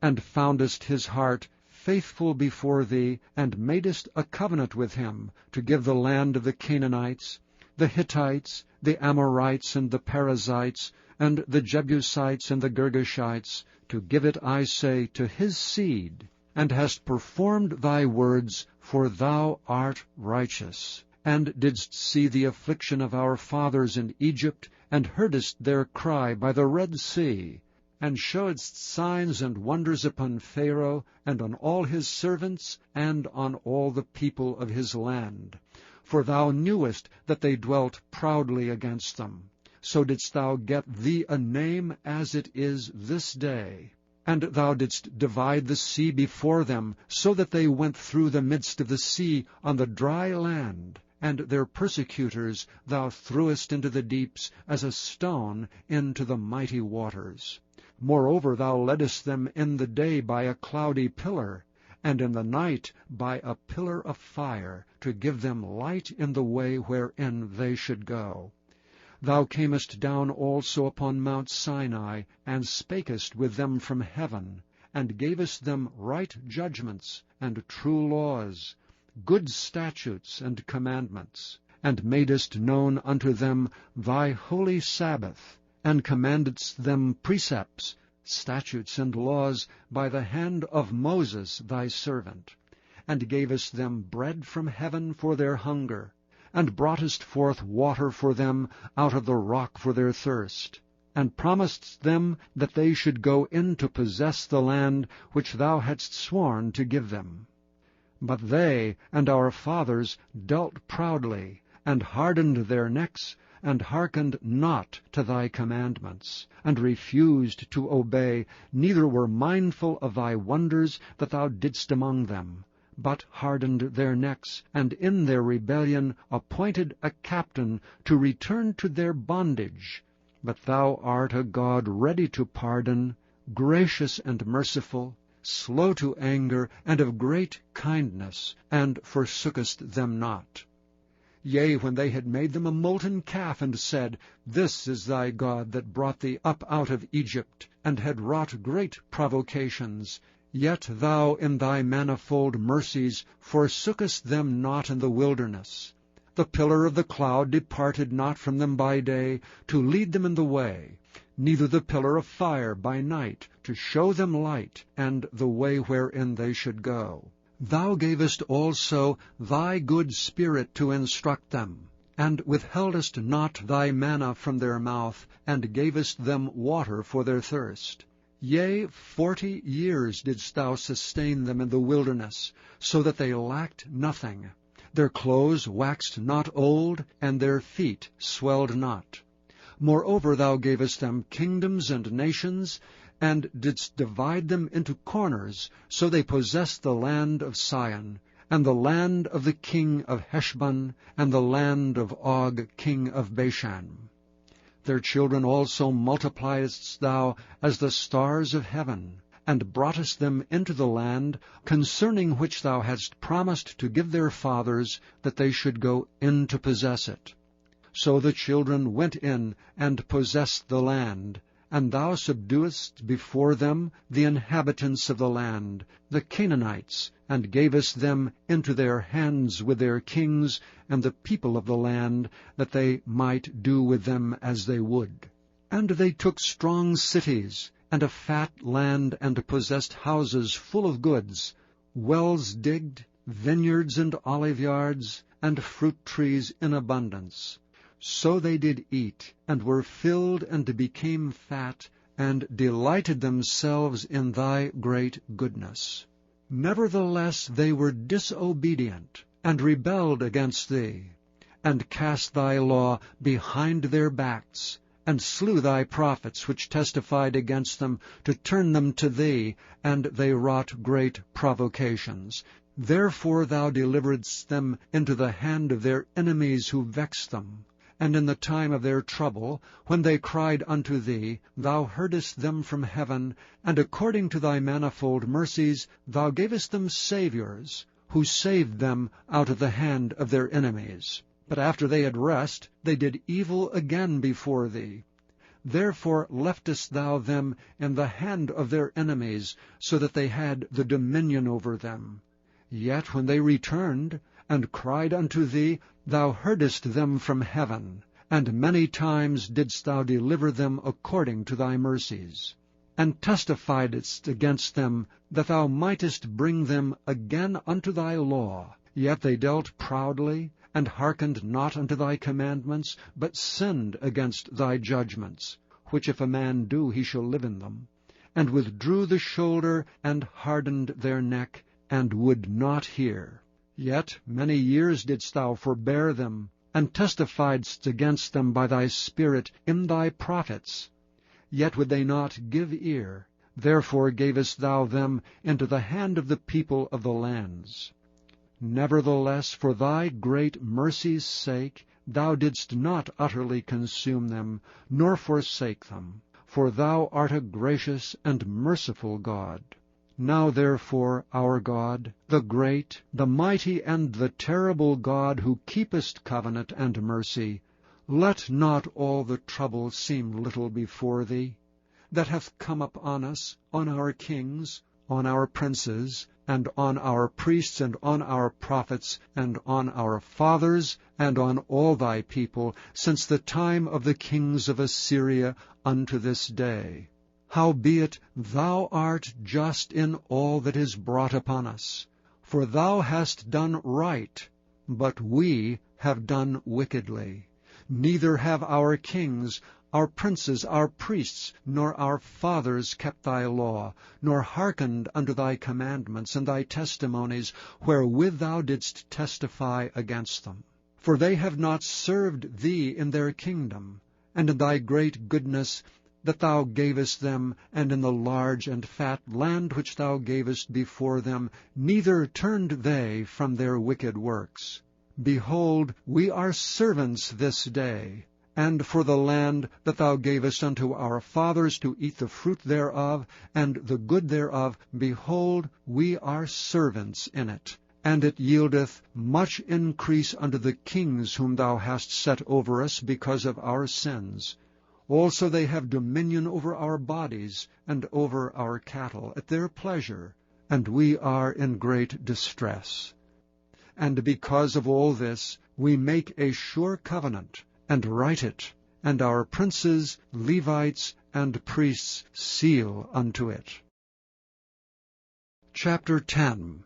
and foundest his heart faithful before thee, and madest a covenant with him, to give the land of the Canaanites, the Hittites, the Amorites, and the Perizzites, and the Jebusites, and the Girgashites, to give it, I say, to his seed, and hast performed thy words, for thou art righteous, and didst see the affliction of our fathers in Egypt, and heardest their cry by the Red Sea, and showedst signs and wonders upon Pharaoh, and on all his servants, and on all the people of his land. For thou knewest that they dwelt proudly against them. So didst thou get thee a name as it is this day. And thou didst divide the sea before them, so that they went through the midst of the sea on the dry land. And their persecutors thou threwest into the deeps as a stone into the mighty waters. Moreover, thou leddest them in the day by a cloudy pillar, and in the night by a pillar of fire, to give them light in the way wherein they should go. Thou camest down also upon Mount Sinai, and spakest with them from heaven, and gavest them right judgments, and true laws, good statutes and commandments, and madest known unto them thy holy Sabbath, and commandedst them precepts, statutes, and laws by the hand of Moses thy servant, and gavest them bread from heaven for their hunger, and broughtest forth water for them out of the rock for their thirst, and promisedst them that they should go in to possess the land which thou hadst sworn to give them. But they and our fathers dealt proudly, and hardened their necks, and hearkened not to thy commandments, and refused to obey, neither were mindful of thy wonders that thou didst among them, but hardened their necks, and in their rebellion appointed a captain to return to their bondage. But thou art a God ready to pardon, gracious and merciful, slow to anger, and of great kindness, and forsookest them not. Yea, when they had made them a molten calf, and said, This is thy God that brought thee up out of Egypt, and had wrought great provocations, yet thou in thy manifold mercies forsookest them not in the wilderness. The pillar of the cloud departed not from them by day, to lead them in the way, neither the pillar of fire by night, to show them light, and the way wherein they should go. Thou gavest also thy good Spirit to instruct them, and withheldest not thy manna from their mouth, and gavest them water for their thirst. Yea, 40 years didst thou sustain them in the wilderness, so that they lacked nothing. Their clothes waxed not old, and their feet swelled not. Moreover, thou gavest them kingdoms and nations, and didst divide them into corners, so they possessed the land of Sion, and the land of the king of Heshbon, and the land of Og king of Bashan. Their children also multipliedst thou as the stars of heaven, and broughtest them into the land, concerning which thou hadst promised to give their fathers, that they should go in to possess it. So the children went in and possessed the land, and thou subduedst before them the inhabitants of the land, the Canaanites, and gavest them into their hands with their kings and the people of the land, that they might do with them as they would. And they took strong cities, and a fat land, and possessed houses full of goods, wells digged, vineyards and oliveyards, and fruit trees in abundance. So they did eat, and were filled, and became fat, and delighted themselves in thy great goodness. Nevertheless they were disobedient, and rebelled against thee, and cast thy law behind their backs, and slew thy prophets which testified against them, to turn them to thee, and they wrought great provocations. Therefore thou deliveredst them into the hand of their enemies who vexed them. And in the time of their trouble, when they cried unto thee, thou heardest them from heaven, and according to thy manifold mercies thou gavest them saviours, who saved them out of the hand of their enemies. But after they had rest, they did evil again before thee. Therefore leftest thou them in the hand of their enemies, so that they had the dominion over them. Yet when they returned, and cried unto thee, thou heardest them from heaven, and many times didst thou deliver them according to thy mercies, and testifiedst against them, that thou mightest bring them again unto thy law. Yet they dealt proudly, and hearkened not unto thy commandments, but sinned against thy judgments, which if a man do, he shall live in them. and withdrew the shoulder, and hardened their neck, and would not hear. Yet many years didst thou forbear them, and testifiedst against them by thy Spirit in thy prophets. Yet would they not give ear. Therefore gavest thou them into the hand of the people of the lands. Nevertheless, for thy great mercy's sake, thou didst not utterly consume them, nor forsake them. For thou art a gracious and merciful God. Now therefore, our God, the great, the mighty, and the terrible God, who keepest covenant and mercy, let not all the trouble seem little before thee, that hath come upon us, on our kings, on our princes, and on our priests, and on our prophets, and on our fathers, and on all thy people, since the time of the kings of Assyria unto this day. Howbeit thou art just in all that is brought upon us. For thou hast done right, but we have done wickedly. Neither have our kings, our princes, our priests, nor our fathers kept thy law, nor hearkened unto thy commandments and thy testimonies, wherewith thou didst testify against them. For they have not served thee in their kingdom, and in thy great goodness that thou gavest them, and in the large and fat land which thou gavest before them, neither turned they from their wicked works. Behold, we are servants this day, and for the land that thou gavest unto our fathers to eat the fruit thereof, and the good thereof, behold, we are servants in it. And it yieldeth much increase unto the kings whom thou hast set over us because of our sins. Also they have dominion over our bodies, and over our cattle, at their pleasure, and we are in great distress. And because of all this, we make a sure covenant, and write it, and our princes, Levites, and priests seal unto it. Chapter 10.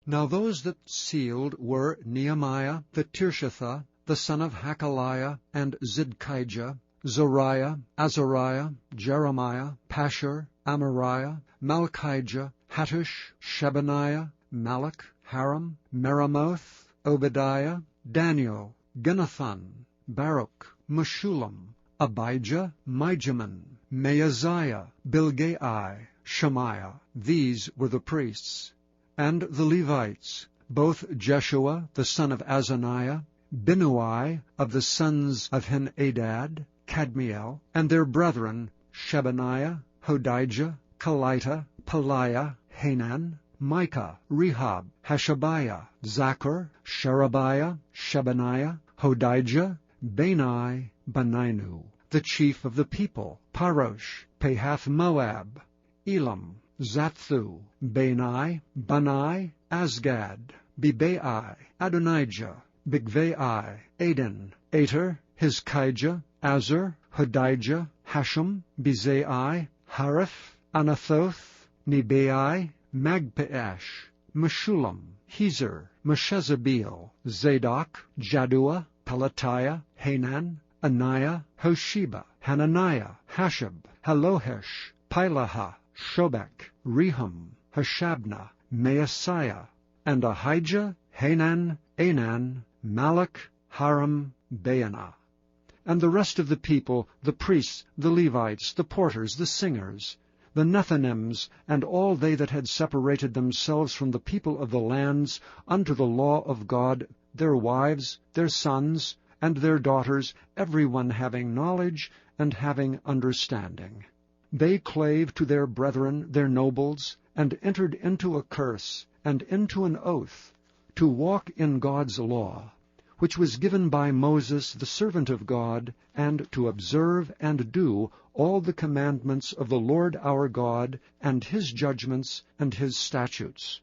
Now those that sealed were Nehemiah the Tirshatha, the son of Hakaliah, and Zidkijah, Zoriah, Azariah, Jeremiah, Pashur, Amariah, Malchijah, Hattush, Shebaniah, Malach, Haram, Meremoth, Obadiah, Daniel, Ginnathan, Baruch, Meshullam, Abijah, Mijamin, Maaziah, Bilgai, Shemaiah. These were the priests. And the Levites, both Jeshua the son of Azaniah, Binnui of the sons of Henadad, Kadmiel, and their brethren, Shebaniah, Hodijah, Kelita, Peliah, Hanan, Micah, Rehab, Hashabiah, Zachar, Sherebiah, Shebaniah, Hodijah, Bani, Beninu, the chief of the people, Parosh, Pahath-Moab, Elam, Zathu, Bani, Bani, Asgad, Bebai, Adonijah, Bigvai, Aden, Ater, Hizkijah, Azar, Hodijah, Hashem, Bezai, Hariph, Anathoth, Nebai, Magpeash, Meshullam, Hezer, Meshezabeel, Zadok, Jaddua, Pelatiah, Hanan, Anaiah, Hosheba, Hananiah, Hashab, Halohesh, Pilaha, Shobek, Rehum, Hashabnah, Maaseiah, and Ahijah, Hanan, Anan, Malach, Haram, Baanah. And the rest of the people, the priests, the Levites, the porters, the singers, the Nethinims, and all they that had separated themselves from the people of the lands unto the law of God, their wives, their sons, and their daughters, every one having knowledge and having understanding. They clave to their brethren, their nobles, and entered into a curse, and into an oath, to walk in God's law, which was given by Moses the servant of God, and to observe and do all the commandments of the Lord our God, and his judgments and his statutes.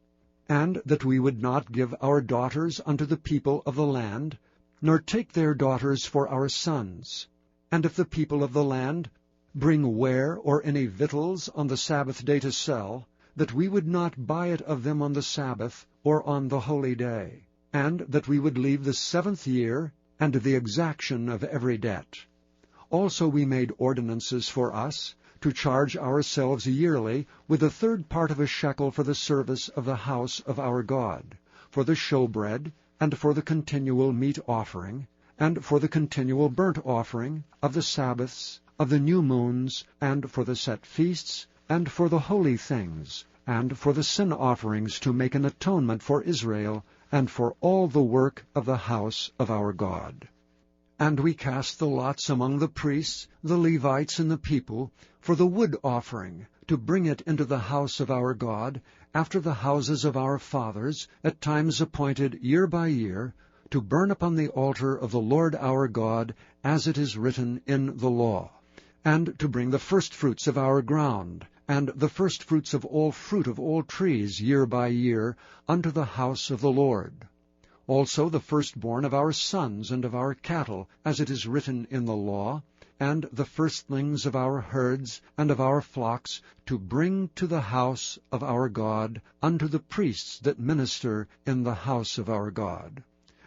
And that we would not give our daughters unto the people of the land, nor take their daughters for our sons. And if the people of the land bring ware or any victuals on the Sabbath day to sell, that we would not buy it of them on the Sabbath or on the holy day, and that we would leave the 7th year and the exaction of every debt. Also we made ordinances for us, to charge ourselves yearly with a third part of a shekel for the service of the house of our God, for the showbread, and for the continual meat offering, and for the continual burnt offering, of the Sabbaths, of the new moons, and for the set feasts, and for the holy things, and for the sin offerings to make an atonement for Israel, and for all the work of the house of our God. And we cast the lots among the priests, the Levites, and the people, for the wood offering, to bring it into the house of our God, after the houses of our fathers, at times appointed year by year, to burn upon the altar of the Lord our God, as it is written in the law, and to bring the firstfruits of our ground, and the firstfruits of all fruit of all trees year by year, unto the house of the Lord. Also the firstborn of our sons and of our cattle, as it is written in the law, and the firstlings of our herds and of our flocks, to bring to the house of our God, unto the priests that minister in the house of our God.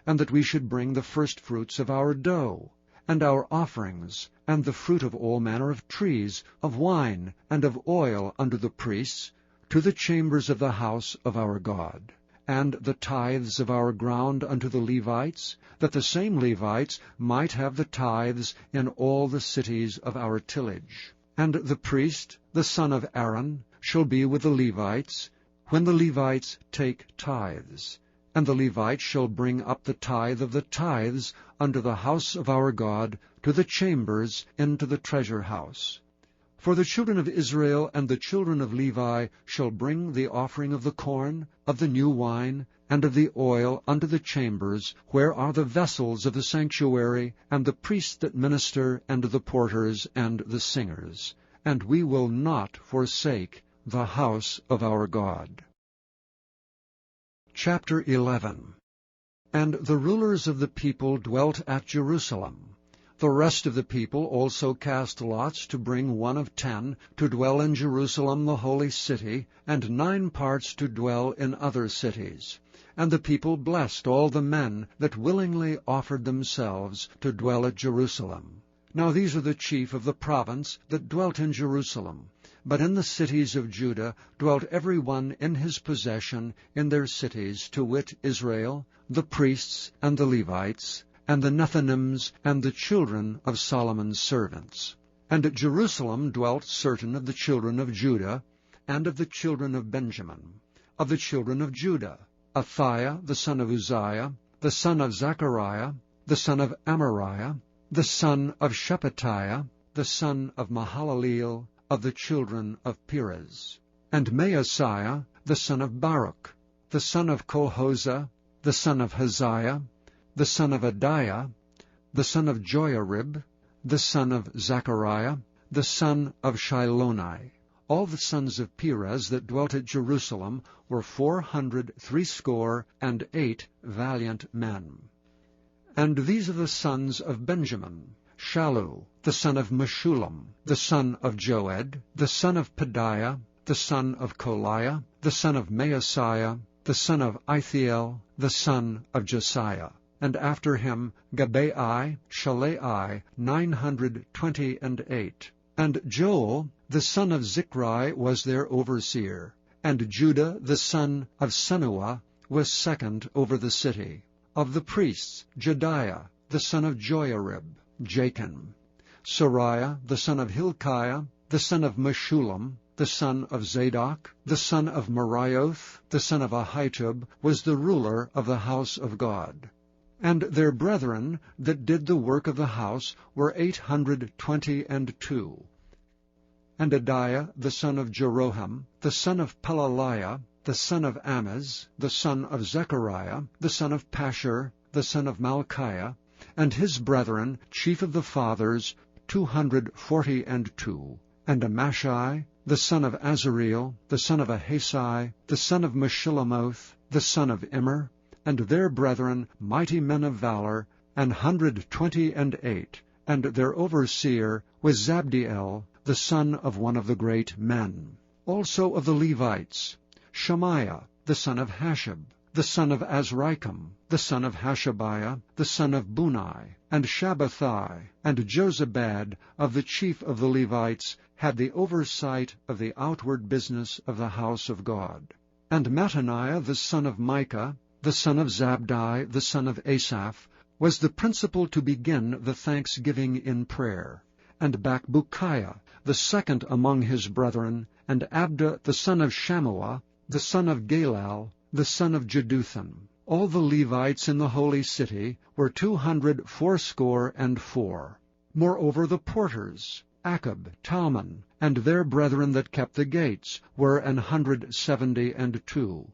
And that we should bring the firstfruits of our dough, and our offerings, and the fruit of all manner of trees, of wine, and of oil unto the priests, to the chambers of the house of our God. And the tithes of our ground unto the Levites, that the same Levites might have the tithes in all the cities of our tillage. And the priest, the son of Aaron, shall be with the Levites, when the Levites take tithes. And the Levites shall bring up the tithe of the tithes unto the house of our God, to the chambers, into the treasure house. For the children of Israel and the children of Levi shall bring the offering of the corn, of the new wine, and of the oil unto the chambers, where are the vessels of the sanctuary, and the priests that minister, and the porters, and the singers. And we will not forsake the house of our God. Chapter 11. And the rulers of the people dwelt at Jerusalem. The rest of the people also cast lots to bring 1 of 10 to dwell in Jerusalem the holy city, and 9 parts to dwell in other cities. And the people blessed all the men that willingly offered themselves to dwell at Jerusalem. Now these are the chief of the province that dwelt in Jerusalem. But in the cities of Judah dwelt every one in his possession in their cities, to wit, Israel, the priests, and the Levites, and the Nethinims, and the children of Solomon's servants. And at Jerusalem dwelt certain of the children of Judah, and of the children of Benjamin. Of the children of Judah, Athiah the son of Uzziah, the son of Zechariah, the son of Amariah, the son of Shephatiah, the son of Mahalaleel, of the children of Perez. And Maaseiah the son of Baruch, the son of Colhozeh, the son of Haziah, the son of Adiah, the son of Joiarib, the son of Zechariah, the son of Shiloni. All the sons of Perez that dwelt at Jerusalem were 468 valiant men. And these are the sons of Benjamin: Shallu, the son of Meshullam, the son of Joed, the son of Pedaiah, the son of Koliah, the son of Maaseiah, the son of Ithiel, the son of Josiah. And after him Gabai, Shalai, 928. And Joel, the son of Zichri, was their overseer. And Judah, the son of Senuah, was second over the city. Of the priests, Jediah, the son of Joiarib, Jachin. Sariah, the son of Hilkiah, the son of Meshullam, the son of Zadok, the son of Marioth, the son of Ahitub, was the ruler of the house of God. And their brethren that did the work of the house were 822. And Adiah the son of Jeroham, the son of Pelaliah, the son of Amaz, the son of Zechariah, the son of Pashur, the son of Malchiah, and his brethren, chief of the fathers, 242. And Amashai, the son of Azareel, the son of Ahasai, the son of Meshillemoth, the son of Immer, and their brethren, mighty men of valor, 128, and their overseer was Zabdiel, the son of one of the great men. Also of the Levites, Shemaiah, the son of Hashab, the son of Azrikam, the son of Hashabiah, the son of Bunai, and Shabbathai, and Jozabad of the chief of the Levites had the oversight of the outward business of the house of God. And Mattaniah the son of Micah, the son of Zabdi, the son of Asaph, was the principal to begin the thanksgiving in prayer. And Bakbukiah, the second among his brethren, and Abda the son of Shammua, the son of Galal, the son of Jeduthun. All the Levites in the holy city were 284. Moreover the porters, Akab, Talmon, and their brethren that kept the gates, were 172.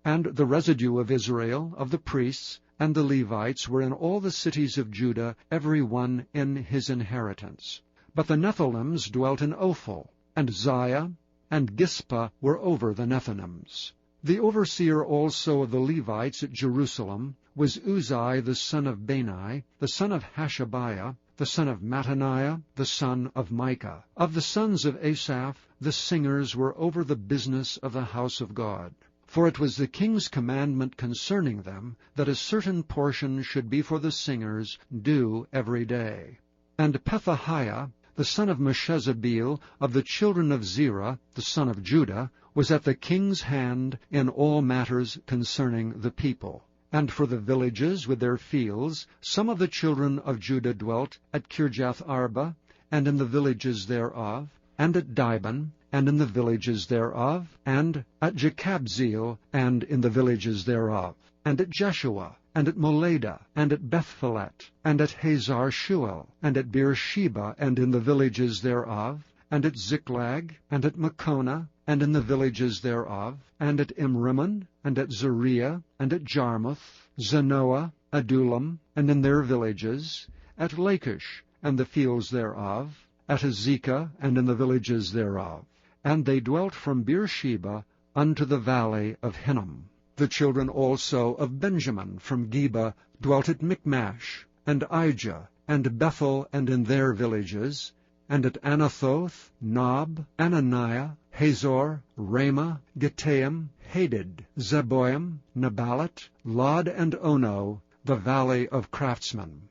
And the residue of Israel, of the priests, and the Levites were in all the cities of Judah, every one in his inheritance. But the Nethinims dwelt in Ophel, and Ziah, and Gispa were over the Nethinims. The overseer also of the Levites at Jerusalem was Uzai the son of Bani, the son of Hashabiah, the son of Mattaniah, the son of Micah. Of the sons of Asaph, the singers were over the business of the house of God. For it was the king's commandment concerning them that a certain portion should be for the singers, due every day. And Pethahiah, the son of Meshezabeel, of the children of Zerah, the son of Judah, was at the king's hand in all matters concerning the people. And for the villages with their fields, some of the children of Judah dwelt at Kirjath Arba, and in the villages thereof, and at Dibon, and in the villages thereof, and at Jekabzeel, and in the villages thereof, and at Jeshua, and at Moleda, and at Bethphelet, and at Hazar Shuel, and at Beersheba, and in the villages thereof, and at Ziklag, and at Makona, and in the villages thereof, and at Imrimmon, and at Zeriah, and at Jarmuth, Zanoah, Adullam, and in their villages, at Lachish, and the fields thereof, at Azekah, and in the villages thereof. And they dwelt from Beersheba unto the valley of Hinnom. The children also of Benjamin from Geba dwelt at Michmash, and Ijah, and Bethel, and in their villages, and at Anathoth, Nob, Ananiah, Hazor, Ramah, Gittaim, Hadid, Zeboim, Neballat, Lod, and Ono, the valley of craftsmen.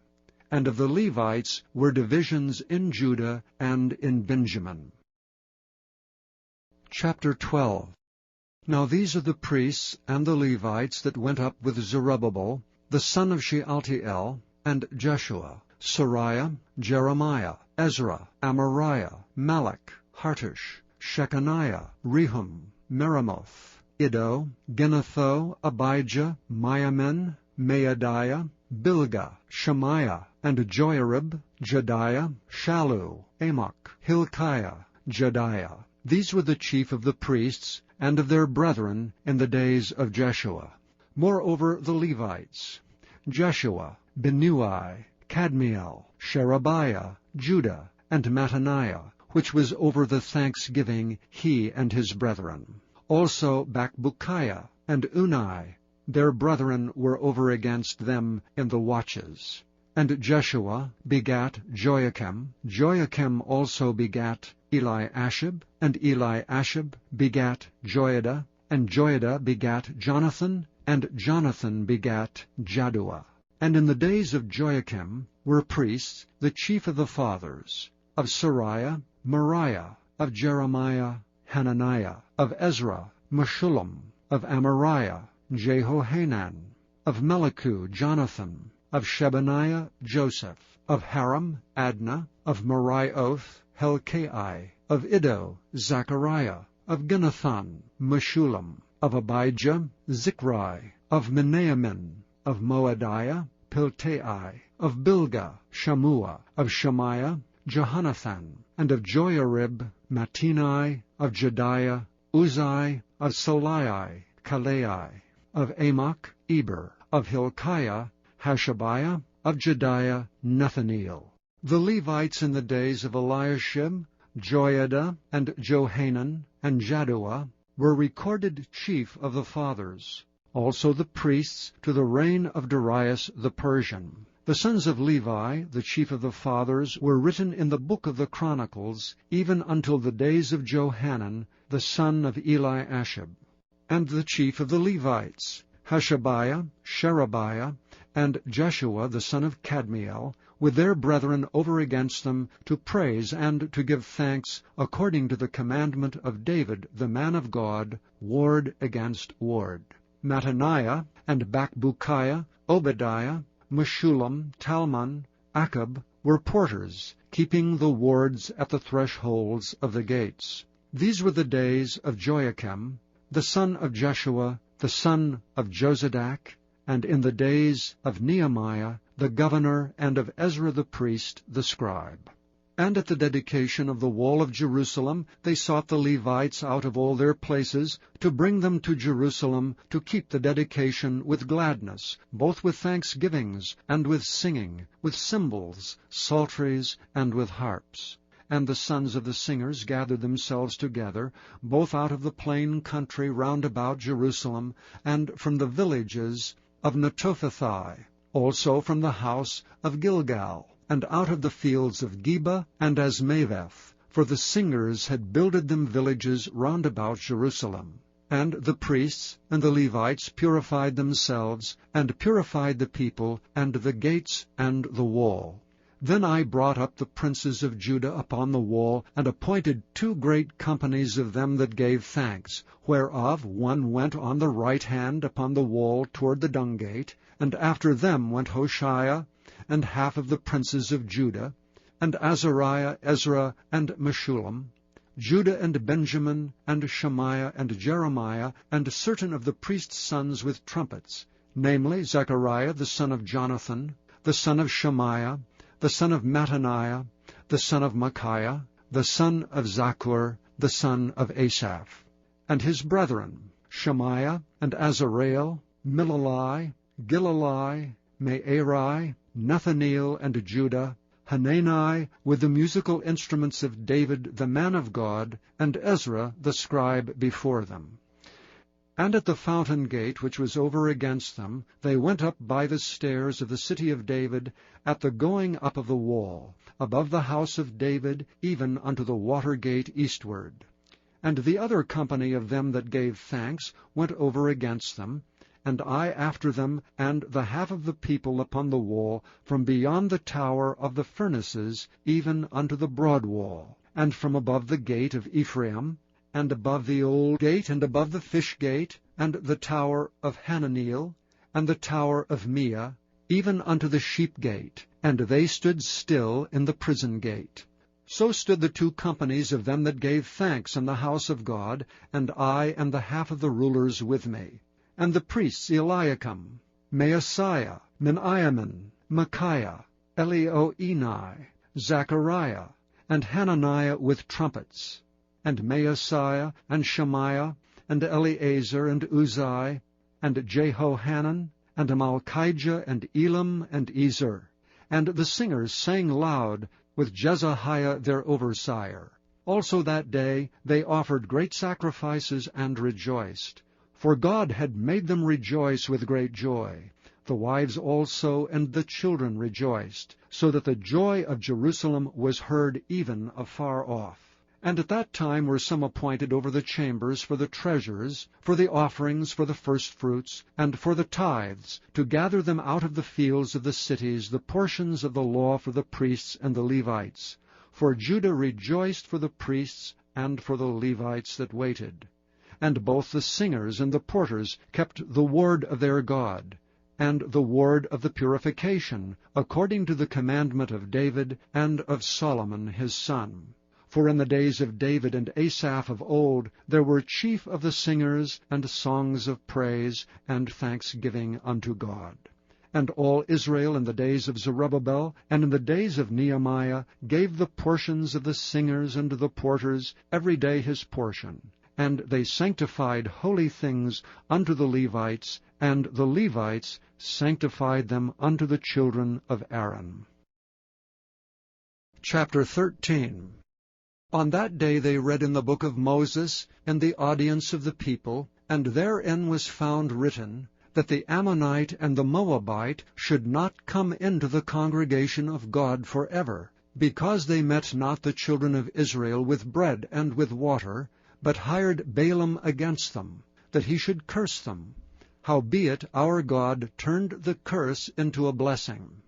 And of the Levites were divisions in Judah and in Benjamin. Chapter 12. Now these are the priests and the Levites that went up with Zerubbabel, the son of Shealtiel, and Jeshua, Sariah, Jeremiah, Ezra, Amariah, Malach, Hartush, Shechaniah, Rehum, Meremoth, Iddo, Ginatho, Abijah, Miamin, Maadiah, Bilgah, Shemaiah, and Joiarib, Jediah, Shallu, Amok, Hilkiah, Jediah. These were the chief of the priests and of their brethren in the days of Jeshua. Moreover the Levites, Jeshua, Binnui, Kadmiel, Sherebiah, Judah, and Mattaniah, which was over the thanksgiving, he and his brethren. Also Bakbukiah and Unai, their brethren were over against them in the watches. And Jeshua begat Joachim. Joachim also begat Eliashib, and Eliashib begat Joiada, and Joiada begat Jonathan, and Jonathan begat Jaddua. And in the days of Joachim were priests, the chief of the fathers, of Sariah, Moriah, of Jeremiah, Hananiah, of Ezra, Meshullam, of Amariah, Jehohanan, of Melichu, Jonathan, of Shebaniah, Joseph, of Haram, Adna, of Merioth, Helkai, of Iddo, Zechariah, of Ginathan, Meshullam, of Abijah, Zichri, of Menamin, of Moadiah, Piltai, of Bilgah, Shammua, of Shemaiah, Jehonathan, and of Joiarib, Mattenai, of Jediah, Uzai, of Salai, Kalai, of Amok, Eber, of Hilkiah, Hashabiah, of Jediah, Nethaneel. The Levites in the days of Eliashib, Joiada, and Johanan, and Jaddua, were recorded chief of the fathers. Also the priests to the reign of Darius the Persian. The sons of Levi, the chief of the fathers, were written in the book of the Chronicles, even until the days of Johanan, the son of Eliashib. And the chief of the Levites, Hashabiah, Sherebiah, and Jeshua the son of Kadmiel, with their brethren over against them, to praise and to give thanks, according to the commandment of David the man of God, ward against ward. Mattaniah and Bakbukiah, Obadiah, Meshullam, Talmon, Akab were porters, keeping the wards at the thresholds of the gates. These were the days of Joachim, the son of Jeshua, the son of Josadak, and in the days of Nehemiah the governor, and of Ezra the priest, the scribe. And at the dedication of the wall of Jerusalem they sought the Levites out of all their places, to bring them to Jerusalem, to keep the dedication with gladness, both with thanksgivings, and with singing, with cymbals, psalteries, and with harps. And the sons of the singers gathered themselves together, both out of the plain country round about Jerusalem, and from the villages of Netophathi, also from the house of Gilgal, and out of the fields of Geba and Asmaveth, for the singers had builded them villages round about Jerusalem. And the priests and the Levites purified themselves, and purified the people, and the gates, and the wall. Then I brought up the princes of Judah upon the wall, and appointed 2 great companies of them that gave thanks, whereof one went on the right hand upon the wall toward the dung gate, and after them went Hoshea, and half of the princes of Judah, and Azariah, Ezra, and Meshullam, Judah and Benjamin, and Shemaiah, and Jeremiah, and certain of the priests' sons with trumpets, namely Zechariah the son of Jonathan, the son of Shemaiah, the son of Mattaniah, the son of Micaiah, the son of Zaccur, the son of Asaph, and his brethren, Shemaiah, and Azareel, Milalai, Gilalai, Me'eri, Nethaneel, and Judah, Hanani, with the musical instruments of David the man of God, and Ezra the scribe before them. And at the fountain gate which was over against them, they went up by the stairs of the city of David, at the going up of the wall, above the house of David, even unto the water gate eastward. And the other company of them that gave thanks went over against them, and I after them, and the half of the people upon the wall, from beyond the tower of the furnaces, even unto the broad wall, and from above the gate of Ephraim, and above the old gate, and above the fish gate, and the tower of Hananeel, and the tower of Meah, even unto the sheep gate, and they stood still in the prison gate. So stood the 2 companies of them that gave thanks in the house of God, and I and the half of the rulers with me. And the priests Eliakim, Maaseiah, Meniamin, Micaiah, Elioenai, Zechariah, and Hananiah with trumpets, and Maaseiah, and Shemaiah, and Eleazar, and Uzai, and Jehohanan, and Malchijah, and Elam, and Ezer. And the singers sang loud, with Jezahiah their overseer. Also that day they offered great sacrifices and rejoiced. For God had made them rejoice with great joy. The wives also and the children rejoiced, so that the joy of Jerusalem was heard even afar off. And at that time were some appointed over the chambers for the treasures, for the offerings, for the firstfruits, and for the tithes, to gather them out of the fields of the cities, the portions of the law for the priests and the Levites. For Judah rejoiced for the priests and for the Levites that waited. And both the singers and the porters kept the ward of their God, and the ward of the purification, according to the commandment of David and of Solomon his son. For in the days of David and Asaph of old there were chief of the singers, and songs of praise, and thanksgiving unto God. And all Israel in the days of Zerubbabel, and in the days of Nehemiah, gave the portions of the singers and the porters, every day his portion. And they sanctified holy things unto the Levites, and the Levites sanctified them unto the children of Aaron. Chapter 13. On that day they read in the book of Moses in the audience of the people, and therein was found written, that the Ammonite and the Moabite should not come into the congregation of God forever, because they met not the children of Israel with bread and with water, but hired Balaam against them, that he should curse them. Howbeit our God turned the curse into a blessing.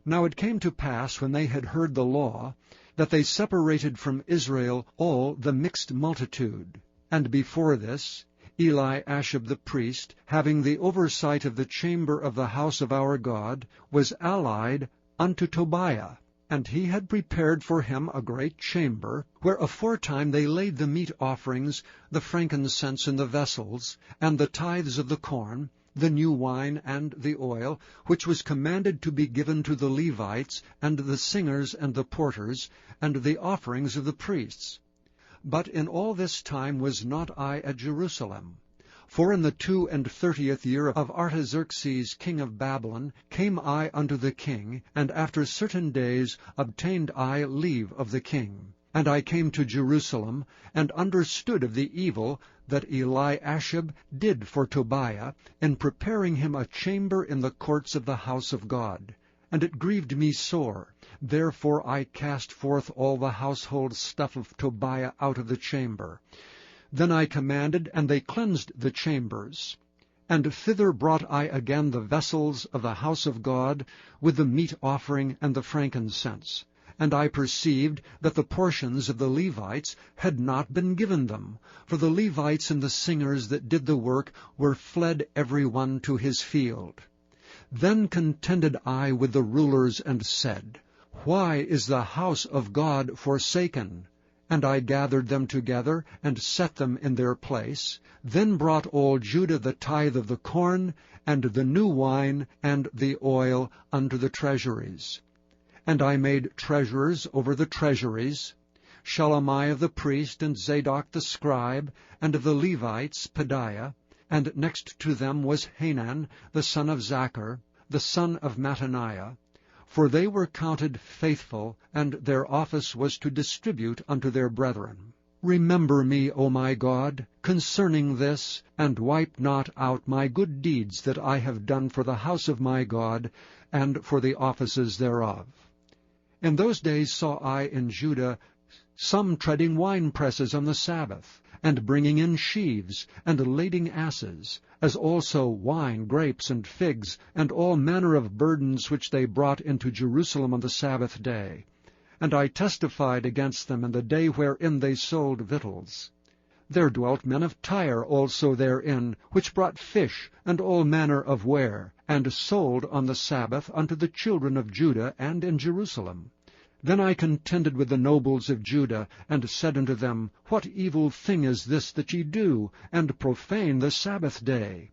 Now it came to pass, when they had heard the law, that they separated from Israel all the mixed multitude. And before this, Eliashib the priest, having the oversight of the chamber of the house of our God, was allied unto Tobiah. And he had prepared for him a great chamber, where aforetime they laid the meat offerings, the frankincense in the vessels, and the tithes of the corn, the new wine and the oil, which was commanded to be given to the Levites, and the singers and the porters, and the offerings of the priests. But in all this time was not I at Jerusalem. For in the 32 year of Artaxerxes king of Babylon came I unto the king, and after certain days obtained I leave of the king. And I came to Jerusalem, and understood of the evil that Eliashib did for Tobiah, in preparing him a chamber in the courts of the house of God. And it grieved me sore. Therefore I cast forth all the household stuff of Tobiah out of the chamber. Then I commanded, and they cleansed the chambers. And thither brought I again the vessels of the house of God, with the meat offering and the frankincense. And I perceived that the portions of the Levites had not been given them, for the Levites and the singers that did the work were fled every one to his field. Then contended I with the rulers, and said, Why is the house of God forsaken? And I gathered them together, and set them in their place. Then brought all Judah the tithe of the corn, and the new wine, and the oil, unto the treasuries. And I made treasurers over the treasuries, Shelemiah the priest, and Zadok the scribe, and of the Levites Pedaiah, and next to them was Hanan the son of Zachar, the son of Mattaniah, for they were counted faithful, and their office was to distribute unto their brethren. Remember me, O my God, concerning this, and wipe not out my good deeds that I have done for the house of my God, and for the offices thereof. In those days saw I in Judah some treading winepresses on the Sabbath, and bringing in sheaves, and lading asses, as also wine, grapes, and figs, and all manner of burdens which they brought into Jerusalem on the Sabbath day. And I testified against them in the day wherein they sold victuals. There dwelt men of Tyre also therein, which brought fish, and all manner of ware, and sold on the Sabbath unto the children of Judah and in Jerusalem. Then I contended with the nobles of Judah, and said unto them, What evil thing is this that ye do, and profane the Sabbath day?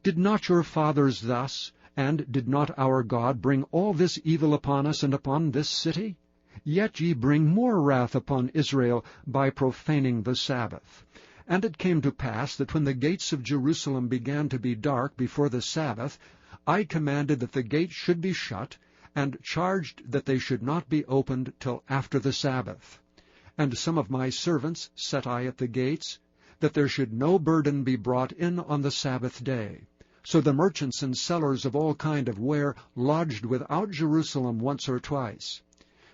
Did not your fathers thus, and did not our God bring all this evil upon us and upon this city? Yet ye bring more wrath upon Israel by profaning the Sabbath. And it came to pass that when the gates of Jerusalem began to be dark before the Sabbath, I commanded that the gates should be shut, and charged that they should not be opened till after the Sabbath. And some of my servants set I at the gates, that there should no burden be brought in on the Sabbath day. So the merchants and sellers of all kind of ware lodged without Jerusalem once or twice.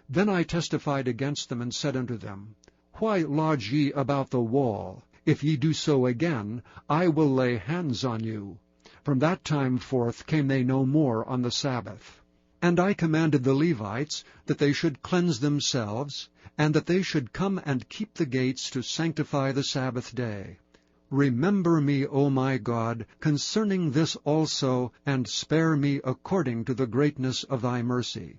Then I testified against them, and said unto them, Why lodge ye about the wall? If ye do so again, I will lay hands on you. From that time forth came they no more on the Sabbath. And I commanded the Levites that they should cleanse themselves, and that they should come and keep the gates to sanctify the Sabbath day. Remember me, O my God, concerning this also, and spare me according to the greatness of thy mercy.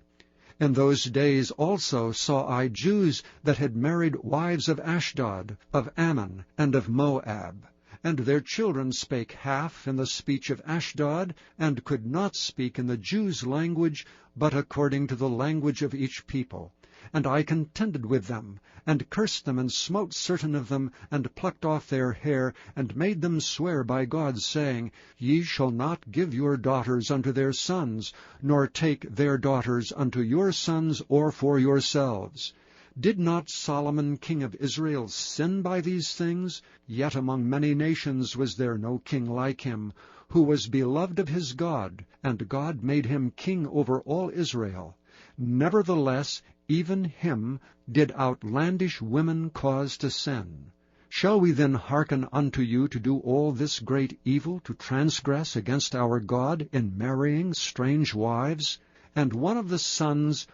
In those days also saw I Jews that had married wives of Ashdod, of Ammon, and of Moab. And their children spake half in the speech of Ashdod, and could not speak in the Jews' language, but according to the language of each people. And I contended with them, and cursed them, and smote certain of them, and plucked off their hair, and made them swear by God, saying, Ye shall not give your daughters unto their sons, nor take their daughters unto your sons, or for yourselves. Did not Solomon king of Israel sin by these things? Yet among many nations was there no king like him, who was beloved of his God, and God made him king over all Israel. Nevertheless, even him did outlandish women cause to sin. Shall we then hearken unto you to do all this great evil, to transgress against our God in marrying strange wives? And one of the sons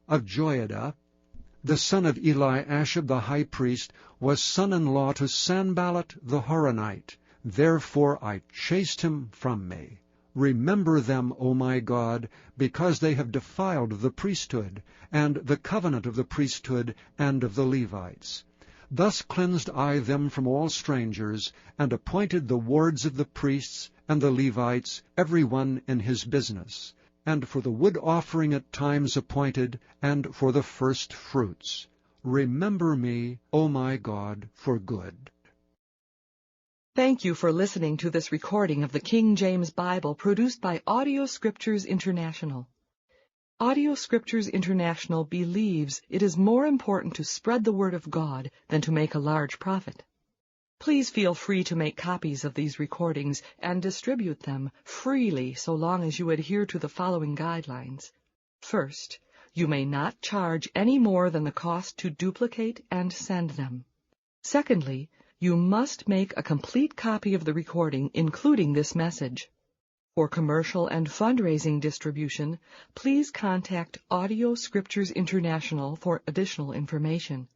of Joiada, the son of Eliashib the high priest, was son-in-law to Sanballat the Horonite. Therefore I chased him from me. Remember them, O my God, because they have defiled the priesthood, and the covenant of the priesthood and of the Levites. Thus cleansed I them from all strangers, and appointed the wards of the priests and the Levites, every one in his business, and for the wood offering at times appointed, and for the first fruits. Remember me, O my God, for good. Thank you for listening to this recording of the King James Bible produced by Audio Scriptures International. Audio Scriptures International believes it is more important to spread the Word of God than to make a large profit. Please feel free to make copies of these recordings and distribute them freely so long as you adhere to the following guidelines. First, you may not charge any more than the cost to duplicate and send them. Secondly, you must make a complete copy of the recording, including this message. For commercial and fundraising distribution, please contact Audio Scriptures International for additional information.